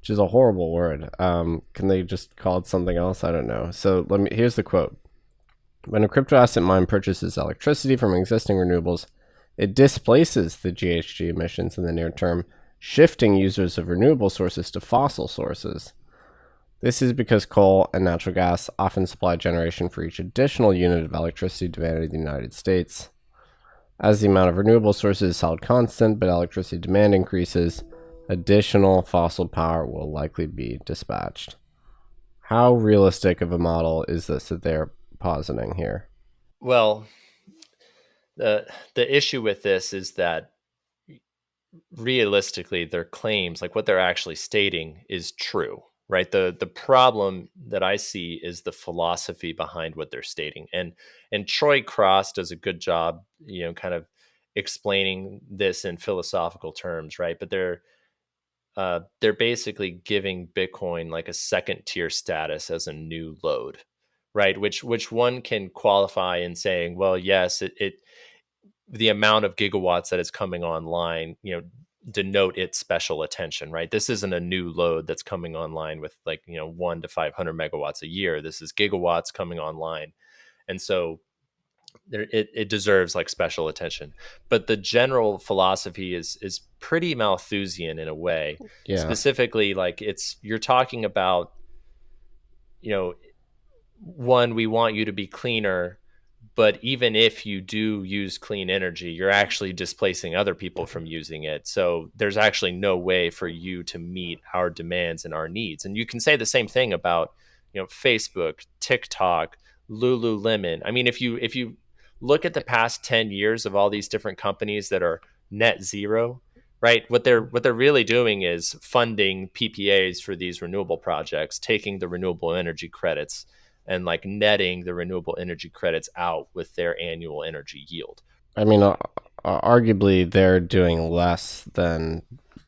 which is a horrible word. Can they just call it something else? I don't know. So here's the quote. When a crypto asset mine purchases electricity from existing renewables, it displaces the GHG emissions in the near term, shifting users of renewable sources to fossil sources. This is because coal and natural gas often supply generation for each additional unit of electricity demanded in the United States. As the amount of renewable sources is held constant, but electricity demand increases, additional fossil power will likely be dispatched. How realistic of a model is this that they're positing here? Well, the issue with this is that realistically their claims, like what they're actually stating, is true, right? The problem that I see is the philosophy behind what they're stating. And Troy Cross does a good job, kind of explaining this in philosophical terms, right? But they're basically giving Bitcoin like a second tier status as a new load, right? Which one can qualify in saying, well, yes, it the amount of gigawatts that is coming online, denote its special attention, right? This isn't a new load that's coming online with 1 to 500 megawatts a year. This is gigawatts coming online. And so it deserves like special attention. But the general philosophy is pretty Malthusian in a way. Yeah. Specifically, like you're talking about, one, we want you to be cleaner, but even if you do use clean energy, you're actually displacing other people from using it. So there's actually no way for you to meet our demands and our needs. And you can say the same thing about, Facebook, TikTok, Lululemon. I mean, if you look at the past 10 years of all these different companies that are net zero, right? What they're really doing is funding PPAs for these renewable projects, taking the renewable energy credits and like netting the renewable energy credits out with their annual energy yield. I mean, arguably, they're doing less than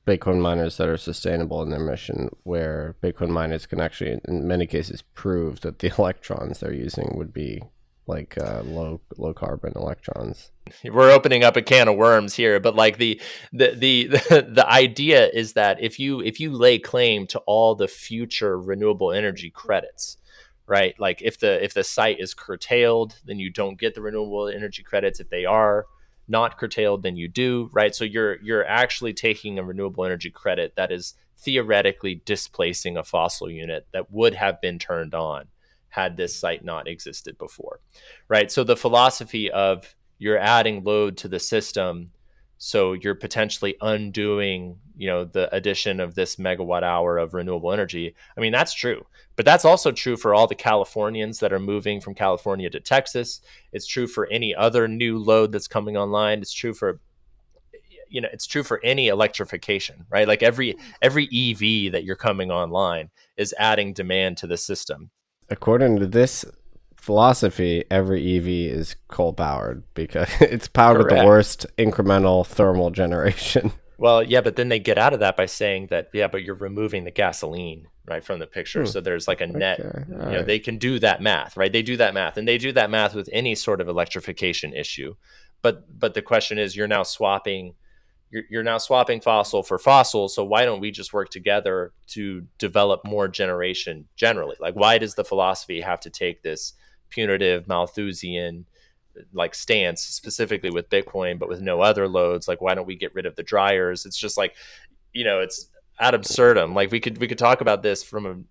Bitcoin miners that are sustainable in their mission, where Bitcoin miners can actually, in many cases, prove that the electrons they're using would be like low carbon electrons. We're opening up a can of worms here, but like the idea is that if you lay claim to all the future renewable energy credits, right? Like if the site is curtailed, then you don't get the renewable energy credits. If they are not curtailed, then you do, right? So you're actually taking a renewable energy credit that is theoretically displacing a fossil unit that would have been turned on had this site not existed before, right? So the philosophy of you're adding load to the system, so you're potentially undoing, the addition of this megawatt hour of renewable energy. I mean, that's true. But that's also true for all the Californians that are moving from California to Texas. It's true for any other new load that's coming online. It's true for any electrification, right? Like every EV that you're coming online is adding demand to the system. According to this philosophy, every EV is coal powered because it's powered with the worst incremental thermal generation. Well, yeah, but then they get out of that by saying that, yeah, but you're removing the gasoline, right, from the picture. So there's like a net, right. They can do that math, right? They do that math, and they do that math with any sort of electrification issue. But the question is, you're now swapping fossil for fossil. So why don't we just work together to develop more generation generally? Like, why does the philosophy have to take this punitive Malthusian like stance specifically with Bitcoin, but with no other loads? Like, why don't we get rid of the dryers? It's just like, it's ad absurdum. Like we could talk about this from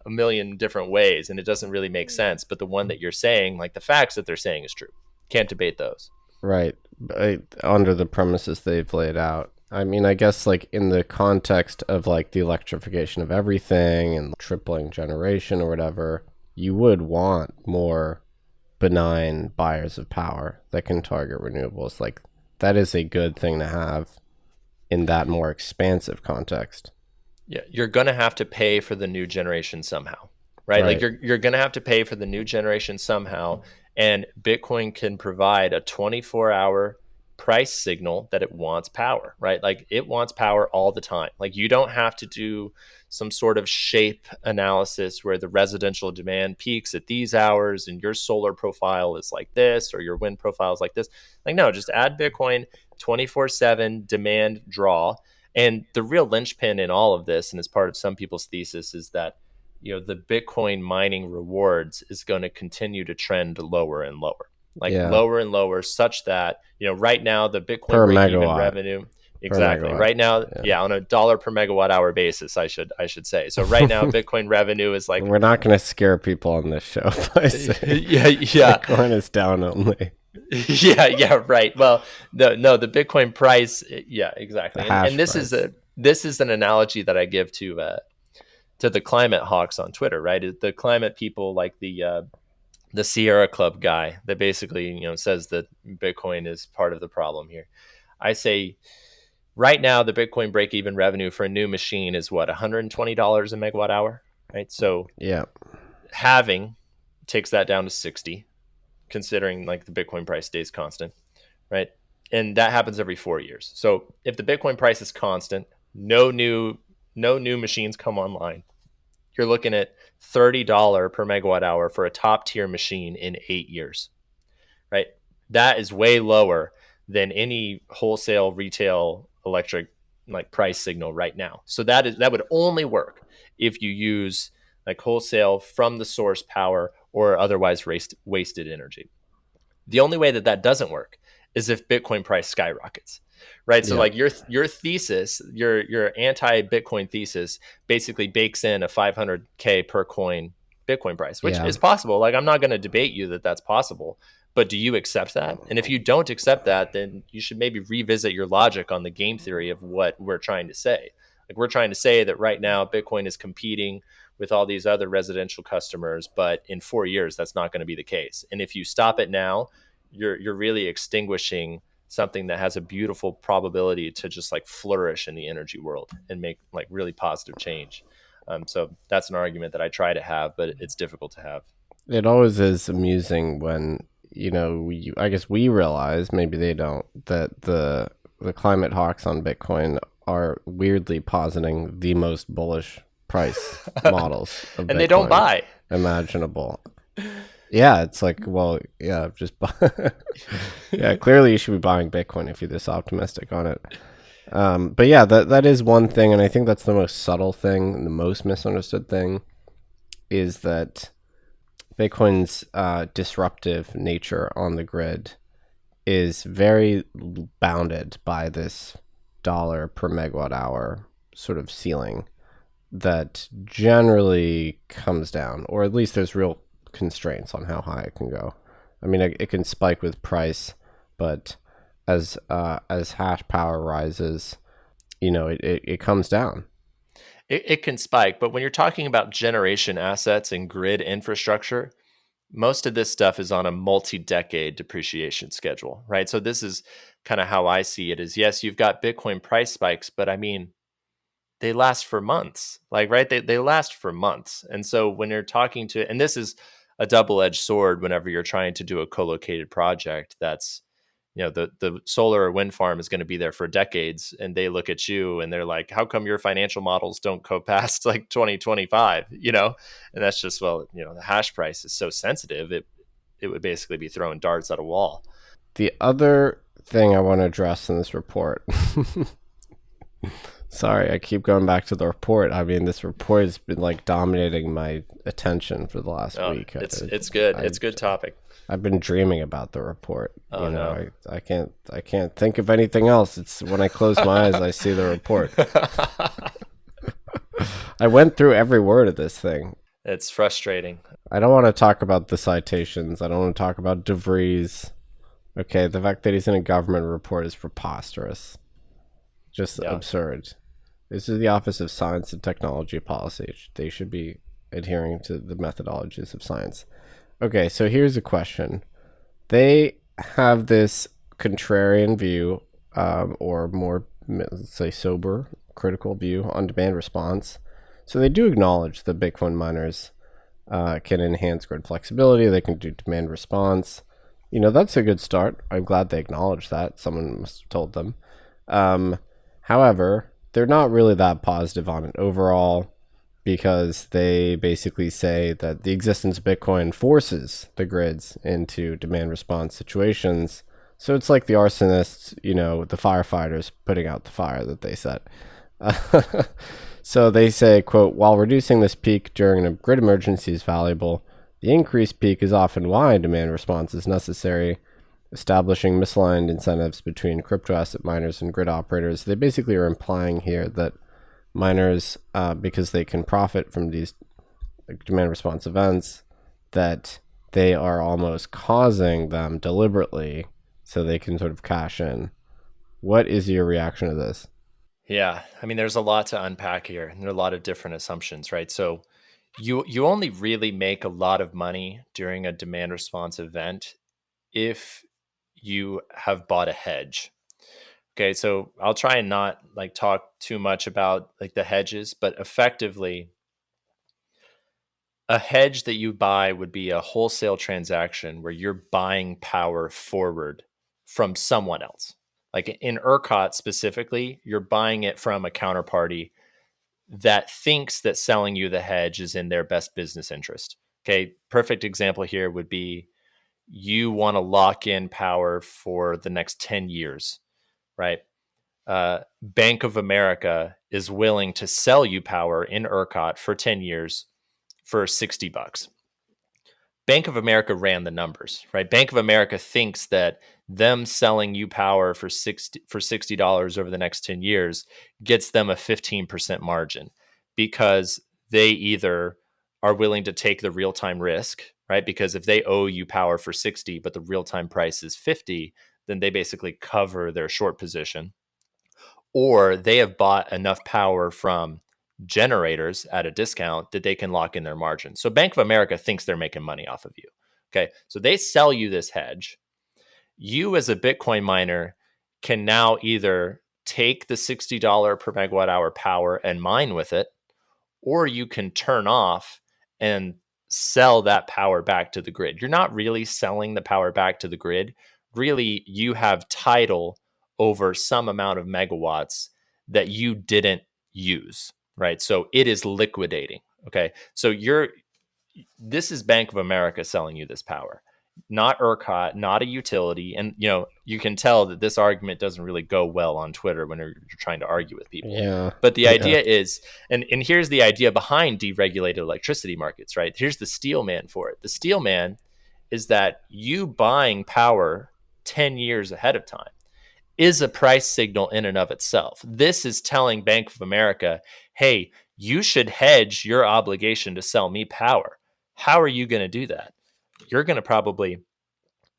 a million different ways, and it doesn't really make sense. But the one that you're saying, like the facts that they're saying, is true. Can't debate those. Right. Under the premises they've laid out. I mean, I guess like in the context of like the electrification of everything and tripling generation or whatever, you would want more benign buyers of power that can target renewables. Like that is a good thing to have in that more expansive context. Yeah, you're going to have to pay for the new generation somehow, right? Like you're going to have to pay for the new generation somehow, and Bitcoin can provide a 24-hour price signal that it wants power, right? Like it wants power all the time. Like you don't have to do some sort of shape analysis where the residential demand peaks at these hours and your solar profile is like this or your wind profile is like this. Like, no, just add Bitcoin. 24/7 demand draw. And the real linchpin in all of this, and as part of some people's thesis, is that the Bitcoin mining rewards is going to continue to trend lower and lower, like Yeah. lower and lower, such that right now the Bitcoin Per break-even megawatt. revenue. Per Exactly. megawatt. Right now, Yeah. on a dollar per megawatt hour basis, I should say. So right now, Bitcoin revenue is like We're not going to scare people on this show by saying yeah. Bitcoin is down only. Yeah, right. Well, the Bitcoin price, yeah, exactly. The hash And this price. is an analogy that I give to the climate hawks on Twitter, right? The climate people, like the Sierra Club guy that basically says that Bitcoin is part of the problem here. I say right now the Bitcoin break-even revenue for a new machine is what, $120 a megawatt hour, right? So Yeah. halving takes that down to 60, considering like the Bitcoin price stays constant, right? And that happens every 4 years. So if the Bitcoin price is constant, no new machines come online, you're looking at $30 per megawatt hour for a top tier machine in 8 years, right? That is way lower than any wholesale retail electric like price signal right now. So that would only work if you use like wholesale from the source power or otherwise wasted energy. The only way that doesn't work is if Bitcoin price skyrockets, right? So Yeah. like your thesis, your anti-Bitcoin thesis basically bakes in a 500K per coin Bitcoin price, which Yeah. is possible. Like, I'm not going to debate you that that's possible, but do you accept that? And if you don't accept that, then you should maybe revisit your logic on the game theory of what we're trying to say. Like, we're trying to say that right now Bitcoin is competing with all these other residential customers, but in 4 years that's not going to be the case. And if you stop it now, you're really extinguishing something that has a beautiful probability to just like flourish in the energy world and make like really positive change. So that's an argument that I try to have, but it's difficult to have. It always is amusing when, I guess we realize, maybe they don't, that the climate hawks on Bitcoin are weirdly positing the most bullish price models of And Bitcoin they don't buy imaginable. Yeah, it's like, well, yeah, just buy. Yeah, clearly you should be buying Bitcoin if you're this optimistic on it. But yeah, that is one thing, and I think that's the most subtle thing and the most misunderstood thing is that Bitcoin's disruptive nature on the grid is very bounded by this dollar per megawatt hour sort of ceiling that generally comes down, or at least there's real constraints on how high it can go. I mean, it can spike with price, but as hash power rises, it comes down. It can spike, but when you're talking about generation assets and grid infrastructure, most of this stuff is on a multi-decade depreciation schedule, right? So this is kind of how I see it is, yes, you've got Bitcoin price spikes, but I mean, they last for months, like, right? They last for months. And so when you're talking to, and this is a double-edged sword whenever you're trying to do a co-located project that's, the solar or wind farm is going to be there for decades, and they look at you and they're like, how come your financial models don't go past like 2025, and that's just, well, the hash price is so sensitive, it would basically be throwing darts at a wall. The other thing I want to address in this report, sorry, I keep going back to the report. I mean, this report has been like dominating my attention for the last week. It's good. It's a good topic. I've been dreaming about the report. No. I can't think of anything else. It's when I close my eyes, I see the report. I went through every word of this thing. It's frustrating. I don't want to talk about the citations. I don't want to talk about DeVries. Okay, the fact that he's in a government report is preposterous. Just absurd. This is the Office of Science and Technology Policy. They should be adhering to the methodologies of science. Okay, so here's a question. They have this contrarian view, or more, let's say, sober, critical view on demand response. So they do acknowledge that Bitcoin miners can enhance grid flexibility. They can do demand response. That's a good start. I'm glad they acknowledge that. Someone must have told them. However, they're not really that positive on it overall, because they basically say that the existence of Bitcoin forces the grids into demand response situations. So it's like the arsonists, the firefighters putting out the fire that they set. So they say, quote, while reducing this peak during a grid emergency is valuable, the increased peak is often why demand response is necessary. Establishing misaligned incentives between crypto asset miners and grid operators. They basically are implying here that miners, because they can profit from these demand response events, that they are almost causing them deliberately so they can sort of cash in. What is your reaction to this? Yeah, I mean, there's a lot to unpack here, and there are a lot of different assumptions, right? So you only really make a lot of money during a demand response event if you have bought a hedge. Okay, so I'll try and not like talk too much about like the hedges, but effectively a hedge that you buy would be a wholesale transaction where you're buying power forward from someone else. Like in ERCOT specifically, you're buying it from a counterparty that thinks that selling you the hedge is in their best business interest. Okay, perfect example here would be you want to lock in power for the next 10 years, right? Bank of America is willing to sell you power in ERCOT for 10 years for $60. Bank of America ran the numbers, right? Bank of America thinks that them selling you power for $60 over the next 10 years gets them a 15% margin because they either are willing to take the real-time risk, right? Because if they owe you power for 60 but the real-time price is 50, then they basically cover their short position, or they have bought enough power from generators at a discount that they can lock in their margin. So Bank of America thinks they're making money off of you. Okay. So they sell you this hedge. You as a Bitcoin miner can now either take the $60 per megawatt hour power and mine with it, or you can turn off and sell that power back to the grid. You're not really selling the power back to the grid. Really, you have title over some amount of megawatts that you didn't use, right? So it is liquidating. Okay. So this is Bank of America selling you this power, not ERCOT, not a utility. And you can tell that this argument doesn't really go well on Twitter when you're trying to argue with people. Yeah. But the idea is, and here's the idea behind deregulated electricity markets, right? Here's the steel man for it. The steel man is that you buying power 10 years ahead of time is a price signal in and of itself. This is telling Bank of America, hey, you should hedge your obligation to sell me power. How are you going to do that? You're going to probably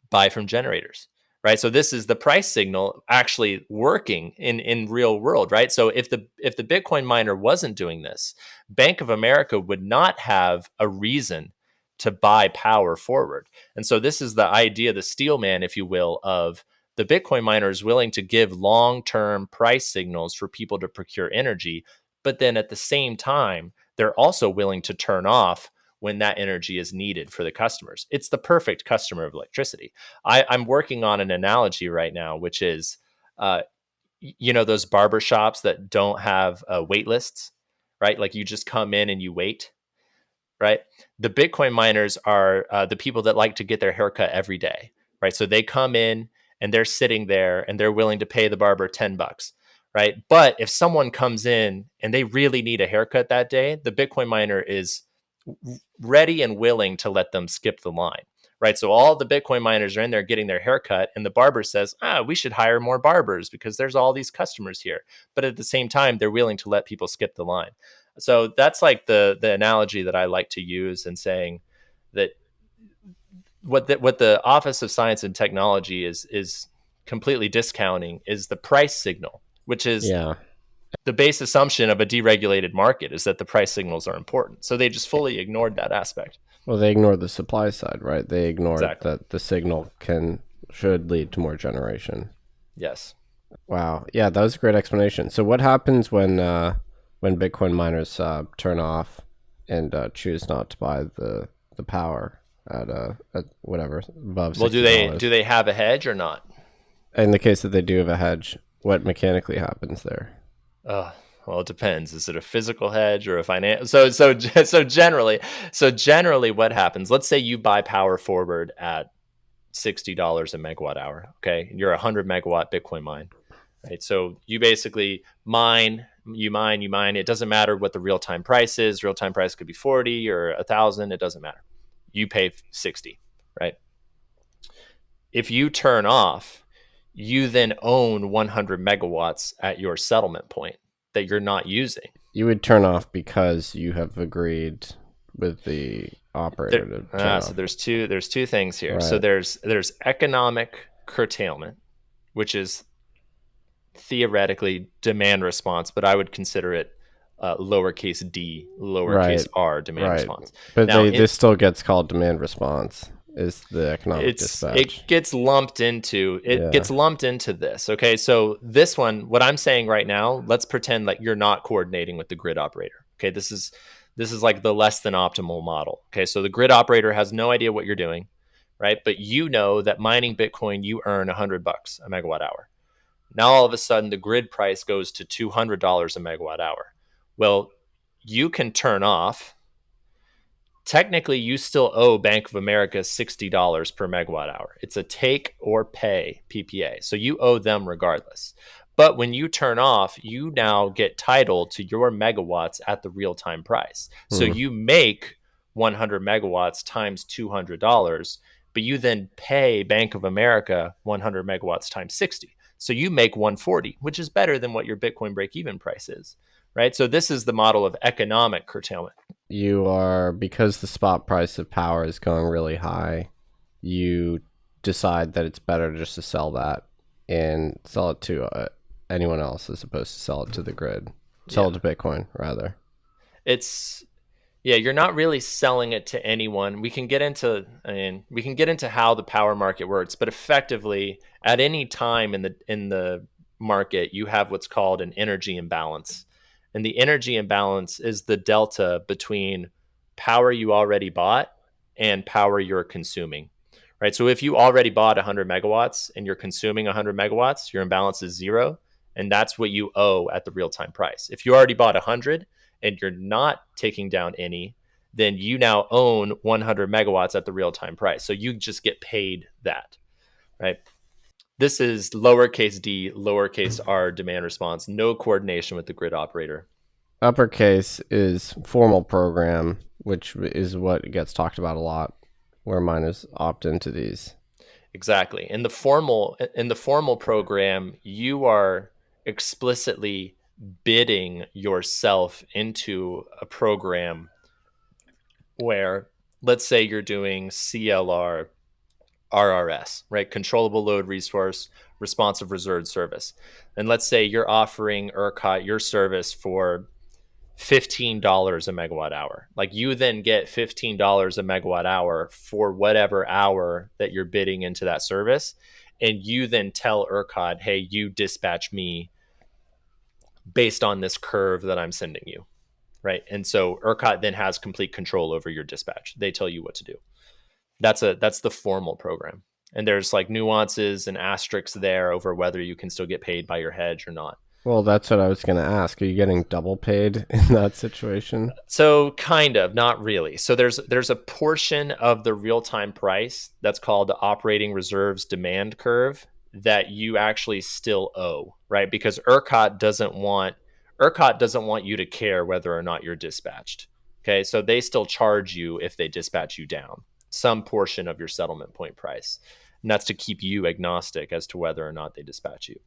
buy from generators, right? So this is the price signal actually working in real world, right? So if the Bitcoin miner wasn't doing this, Bank of America would not have a reason to buy power forward. And so this is the idea, the steel man, if you will, of the Bitcoin miner is willing to give long-term price signals for people to procure energy, but then at the same time, they're also willing to turn off when that energy is needed for the customers. It's the perfect customer of electricity. I'm working on an analogy right now, which is, those barber shops that don't have wait lists, right? Like you just come in and you wait, right? The Bitcoin miners are the people that like to get their haircut every day, right? So they come in and they're sitting there and they're willing to pay the barber $10, right? But if someone comes in and they really need a haircut that day, the Bitcoin miner is ready and willing to let them skip the line, right? So all the Bitcoin miners are in there getting their haircut, and the barber says, we should hire more barbers because there's all these customers here. But at the same time, they're willing to let people skip the line. So that's like the analogy that I like to use in saying that what the Office of Science and Technology is completely discounting is the price signal, which is the base assumption of a deregulated market is that the price signals are important. So they just fully ignored that aspect. Well, they ignored the supply side, right? They ignored Exactly. that the signal should lead to more generation. Yes. Wow. Yeah, that was a great explanation. So what happens when Bitcoin miners turn off and choose not to buy the power at whatever above $60? Well, do they have a hedge or not? In the case that they do have a hedge, what mechanically happens there? Well, it depends. Is it a physical hedge or a financial? So generally, what happens? Let's say you buy power forward at $60 a megawatt hour. Okay. You're a 100 megawatt Bitcoin mine, right? So you basically mine. It doesn't matter what the real time price is. Real time price could be 40 or 1,000. It doesn't matter. You pay 60, right? If you turn off, you then own 100 megawatts at your settlement point that you're not using. You would turn off because you have agreed with the operator to turn off. So there's two things here. Right. So there's economic curtailment, which is theoretically demand response, but I would consider it lowercase d, lowercase r demand response. But now, this still gets called demand response. Is the economic dispatch? It gets lumped into this. Okay, so this one, what I'm saying right now, let's pretend like you're not coordinating with the grid operator. Okay, this is like the less than optimal model. Okay, so the grid operator has no idea what you're doing, right? But you know that mining Bitcoin, you earn $100 a megawatt hour. Now all of a sudden the grid price goes to $200 a megawatt hour. Well, you can turn off. Technically, you still owe Bank of America $60 per megawatt hour. It's a take or pay PPA. So you owe them regardless. But when you turn off, you now get title to your megawatts at the real-time price. So you make 100 megawatts times $200, but you then pay Bank of America 100 megawatts times 60. So you make 140, which is better than what your Bitcoin break-even price is, right? So this is the model of economic curtailment. You are, because the spot price of power is going really high, you decide that it's better just to sell that and sell it to anyone else as opposed to sell it to the grid. Sell it to Bitcoin, rather. You're not really selling it to anyone. We can get into how the power market works, but effectively, at any time in the market, you have what's called an energy imbalance. And the energy imbalance is the delta between power you already bought and power you're consuming, right? So if you already bought 100 megawatts and you're consuming 100 megawatts, your imbalance is 0, and that's what you owe at the real-time price. If you already bought 100 and you're not taking down any, then you now own 100 megawatts at the real-time price. So you just get paid that, right? This is lowercase d, lowercase r demand response, no coordination with the grid operator. Uppercase is formal program, which is what gets talked about a lot, where miners opt into these. Exactly. In the formal program, you are explicitly bidding yourself into a program where, let's say you're doing CLR, RRS, right? Controllable load resource, responsive reserved service. And let's say you're offering ERCOT your service for $15 a megawatt hour. Like, you then get $15 a megawatt hour for whatever hour that you're bidding into that service. And you then tell ERCOT, hey, you dispatch me based on this curve that I'm sending you, right? And so ERCOT then has complete control over your dispatch. They tell you what to do. That's the formal program. And there's like nuances and asterisks there over whether you can still get paid by your hedge or not. Well, that's what I was going to ask. Are you getting double paid in that situation? So kind of, not really. So there's a portion of the real-time price that's called the operating reserves demand curve that you actually still owe, right? Because ERCOT doesn't want you to care whether or not you're dispatched. Okay, so they still charge you if they dispatch you down some portion of your settlement point price. And that's to keep you agnostic as to whether or not they dispatch you.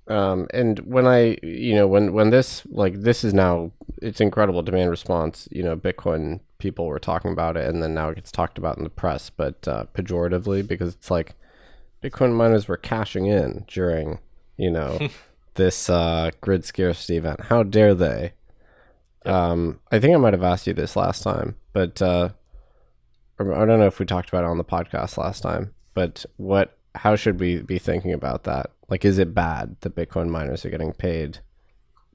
And when this is now, it's incredible demand response, Bitcoin people were talking about it, and then now it gets talked about in the press, but pejoratively, because it's like Bitcoin miners were cashing in during, this grid scarcity event. How dare they? I think I might have asked you this last time, but I don't know if we talked about it on the podcast last time, but how should we be thinking about that? Like, is it bad that Bitcoin miners are getting paid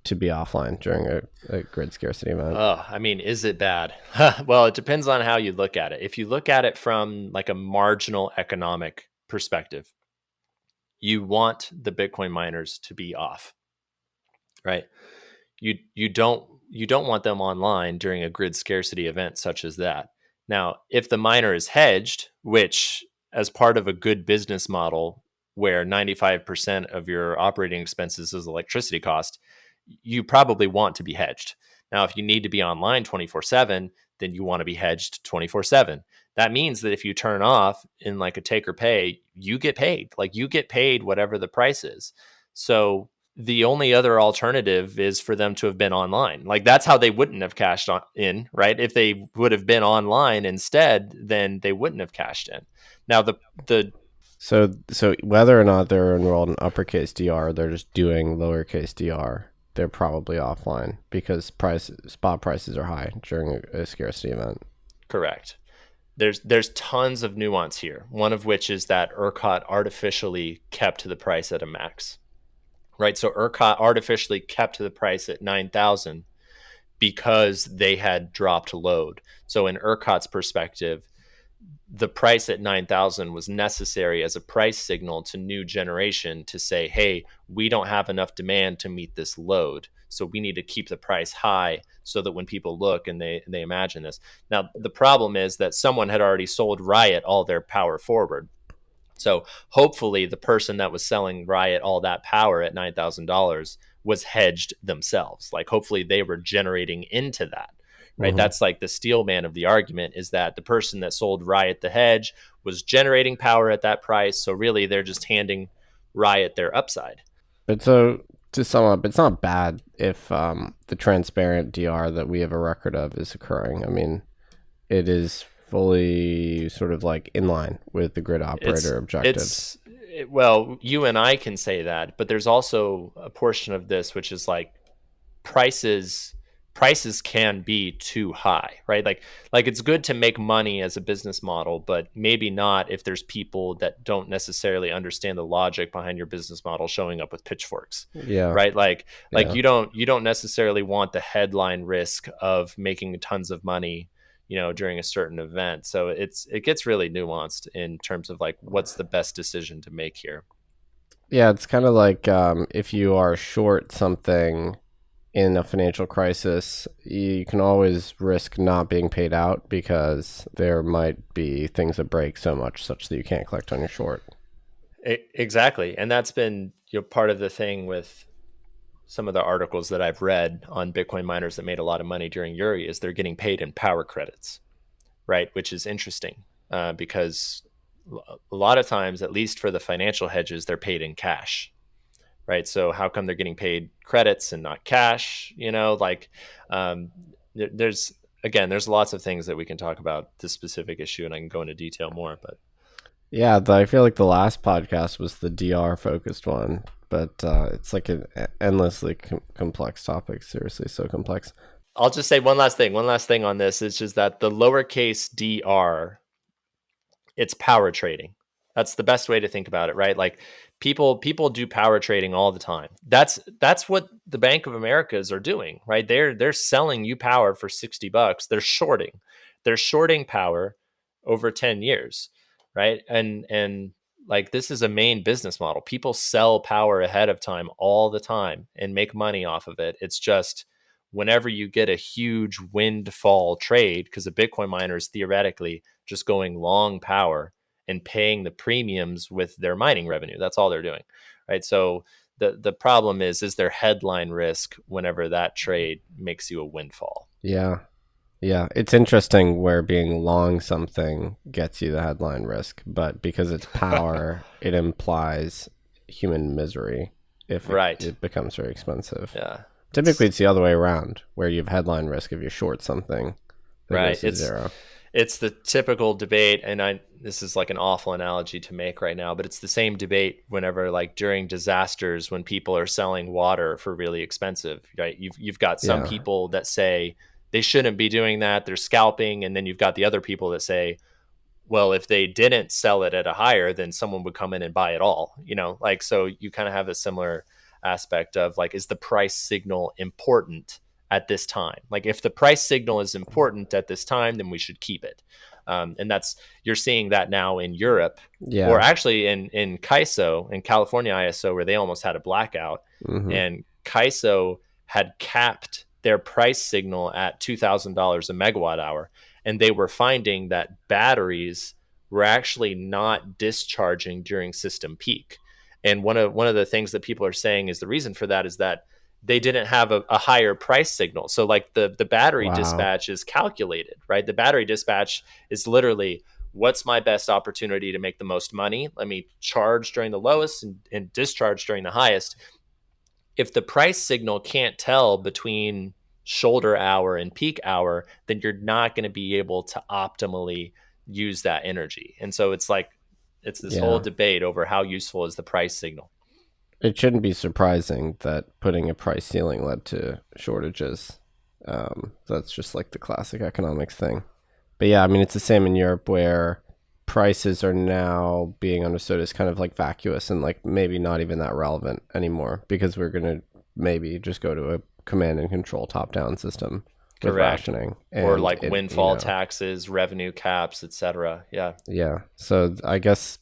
to be offline during a grid scarcity event? Oh, I mean, is it bad? Well, it depends on how you look at it. If you look at it from like a marginal economic perspective, you want the Bitcoin miners to be off, right? You don't want them online during a grid scarcity event such as that. Now, if the miner is hedged, which as part of a good business model where 95% of your operating expenses is electricity cost, you probably want to be hedged. Now, if you need to be online 24/7, then you want to be hedged 24/7. That means that if you turn off in like a take or pay, you get paid. Like you get paid whatever the price is. So the only other alternative is for them to have been online. Like that's how they wouldn't have cashed in, right? If they would have been online instead, then they wouldn't have cashed in. Now the So whether or not they're enrolled in uppercase DR, they're just doing lowercase DR. They're probably offline because spot prices are high during a scarcity event. correct. There's tons of nuance here. One of which is that ERCOT artificially kept the price at a max, right? So ERCOT artificially kept the price at 9,000 because they had dropped load. So in ERCOT's perspective, the price at 9,000 was necessary as a price signal to new generation to say, hey, we don't have enough demand to meet this load. So we need to keep the price high so that when people look and they imagine this. Now, the problem is that someone had already sold Riot all their power forward. So hopefully the person that was selling Riot all that power at $9,000 was hedged themselves. Like hopefully they were generating into that, right? Mm-hmm. That's like the steel man of the argument, is that the person that sold Riot the hedge was generating power at that price. So really they're just handing Riot their upside. But so to sum up, it's not bad if the transparent DR that we have a record of is occurring. I mean, it is fully sort of like in line with the grid operator objectives. Well, you and I can say that, but there's also a portion of this which is like prices can be too high, right? Like it's good to make money as a business model, but maybe not if there's people that don't necessarily understand the logic behind your business model showing up with pitchforks. Yeah. Right? Like Yeah. you don't necessarily want the headline risk of making tons of money, during a certain event. So it gets really nuanced in terms of like what's the best decision to make here. Yeah, it's kind of like if you are short something in a financial crisis, you can always risk not being paid out because there might be things that break so much such that you can't collect on your short. Exactly. And that's been part of the thing with some of the articles that I've read on Bitcoin miners that made a lot of money during Uri is they're getting paid in power credits, right? Which is interesting because a lot of times, at least for the financial hedges, they're paid in cash, right? So how come they're getting paid credits and not cash? There's lots of things that we can talk about this specific issue, and I can go into detail more. But yeah, I feel like the last podcast was the DR focused one, but it's like an endlessly complex topic. Seriously, so complex. I'll just say one last thing on this is just that the lowercase dr, it's power trading. That's the best way to think about it, right? Like people do power trading all the time. That's what the Bank of Americas are doing, right? They're selling you power for $60. They're shorting power over 10 years, right? And like this is a main business model. People sell power ahead of time all the time and make money off of it. It's just whenever you get a huge windfall trade, because a Bitcoin miner is theoretically just going long power and paying the premiums with their mining revenue. That's all they're doing, right? So the problem is there headline risk whenever that trade makes you a windfall. Yeah. Yeah, it's interesting where being long something gets you the headline risk, but because it's power, it implies human misery if it becomes very expensive. Yeah. Typically, it's the other way around, where you have headline risk if you short something. Right. It's the typical debate, and this is like an awful analogy to make right now, but it's the same debate whenever like during disasters when people are selling water for really expensive, right? You've got some people that say they shouldn't be doing that, they're scalping, and then you've got the other people that say, well, if they didn't sell it at a higher, then someone would come in and buy it all, like, so you kind of have a similar aspect of like, is the price signal important at this time? Like if the price signal is important at this time, then we should keep it. And you're seeing that now in Europe, or actually in CAISO, in California ISO, where they almost had a blackout. Mm-hmm. And CAISO had capped their price signal at $2,000 a megawatt hour. And they were finding that batteries we're actually not discharging during system peak. And one of the things that people are saying is the reason for that is that they didn't have a higher price signal. So like the battery dispatch is calculated, right? The battery dispatch is literally, what's my best opportunity to make the most money? Let me charge during the lowest and discharge during the highest. If the price signal can't tell between shoulder hour and peak hour, then you're not going to be able to optimally use that energy. And so it's this whole debate over how useful is the price signal. It shouldn't be surprising that putting a price ceiling led to shortages. That's just like the classic economics thing. But yeah, I mean, it's the same in Europe, where prices are now being understood as kind of like vacuous and like maybe not even that relevant anymore, because we're going to maybe just go to a command and control top-down system with rationing. Or like windfall taxes, revenue caps, etc. Yeah. Yeah. So I guess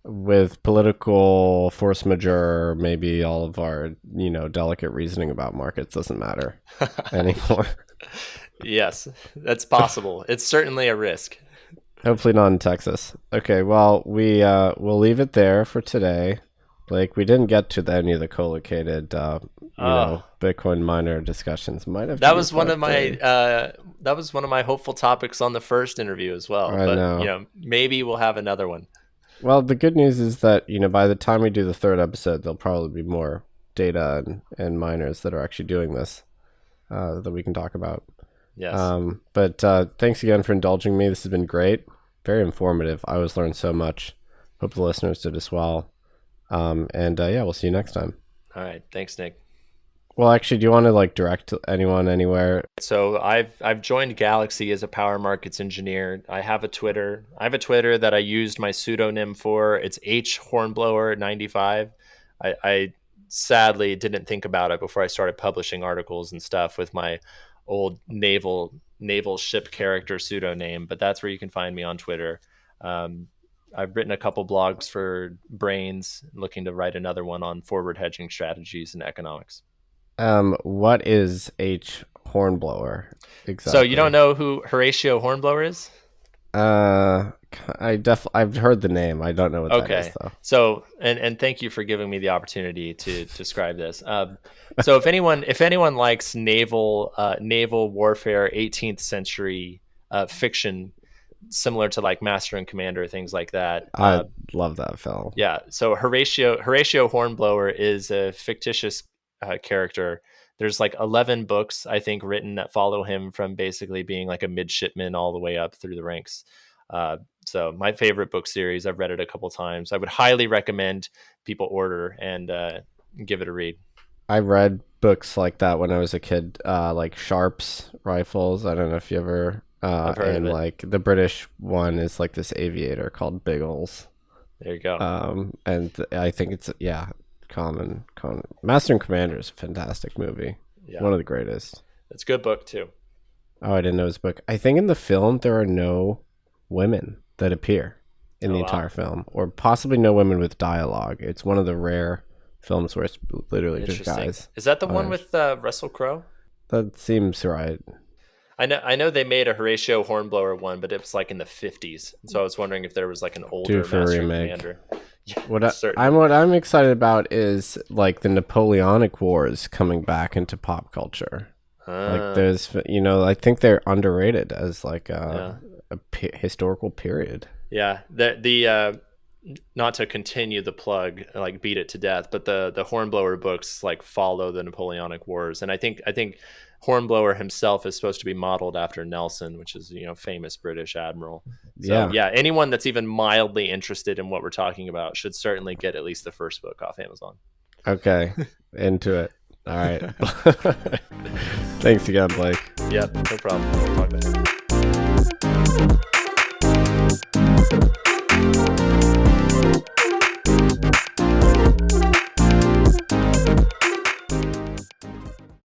with political force majeure, maybe all of our, delicate reasoning about markets doesn't matter anymore. Yes, that's possible. It's certainly a risk. Hopefully not in Texas. Okay, well, we'll leave it there for today. Blake, we didn't get to any of the co-located, Bitcoin miner discussions. That was one of my hopeful topics on the first interview as well. I know. Maybe we'll have another one. Well, the good news is that, by the time we do the third episode, there'll probably be more data and miners that are actually doing this that we can talk about. Yes. But thanks again for indulging me. This has been great. Very informative. I always learned so much. Hope the listeners did as well. We'll see you next time. All right. Thanks, Nick. Well, actually, do you want to direct anyone anywhere? So I've joined Galaxy as a power markets engineer. I have a Twitter. That I used my pseudonym for. It's HHornblower95. I sadly didn't think about it before I started publishing articles and stuff with my old naval ship character pseudonym, but that's where you can find me on Twitter. I've written a couple blogs for Brains, looking to write another one on forward hedging strategies and economics. What is H. Hornblower exactly? So you don't know who Horatio Hornblower is? I've heard the name. I don't know what that is though. So and thank you for giving me the opportunity to describe this. So if anyone likes naval warfare, 18th century fiction, similar to like Master and Commander, things like that, I love that film. Yeah. So Horatio Hornblower is a fictitious character. There's like 11 books, I think, written that follow him from basically being like a midshipman all the way up through the ranks. So my favorite book series, I've read it a couple times. I would highly recommend people order and give it a read. I read books like that when I was a kid, like Sharps rifles. I don't know if you ever... I've heard of it. Like the British one is like this aviator called Biggles. There you go. And I think it's, common. Master and Commander is a fantastic movie. Yeah. One of the greatest. It's a good book too. Oh, I didn't know his book. I think in the film there are no women that appear in the entire film, or possibly no women with dialogue. It's one of the rare films where it's literally just guys. Is that the one with Russell Crowe? That seems right. I know they made a Horatio Hornblower one, but it was like in the 50s. So I was wondering if there was like an older Master and Commander. Yeah, what I'm excited about is like the Napoleonic Wars coming back into pop culture. Like there's, I think they're underrated as like a historical period. Yeah, the not to continue the plug, like beat it to death, but the Hornblower books like follow the Napoleonic Wars, and I think Hornblower himself is supposed to be modeled after Nelson, which is famous British admiral. So anyone that's even mildly interested in what we're talking about should certainly get at least the first book off Amazon. Okay, into it. All right. Thanks again, Blake. Yep, no problem. We'll talk later.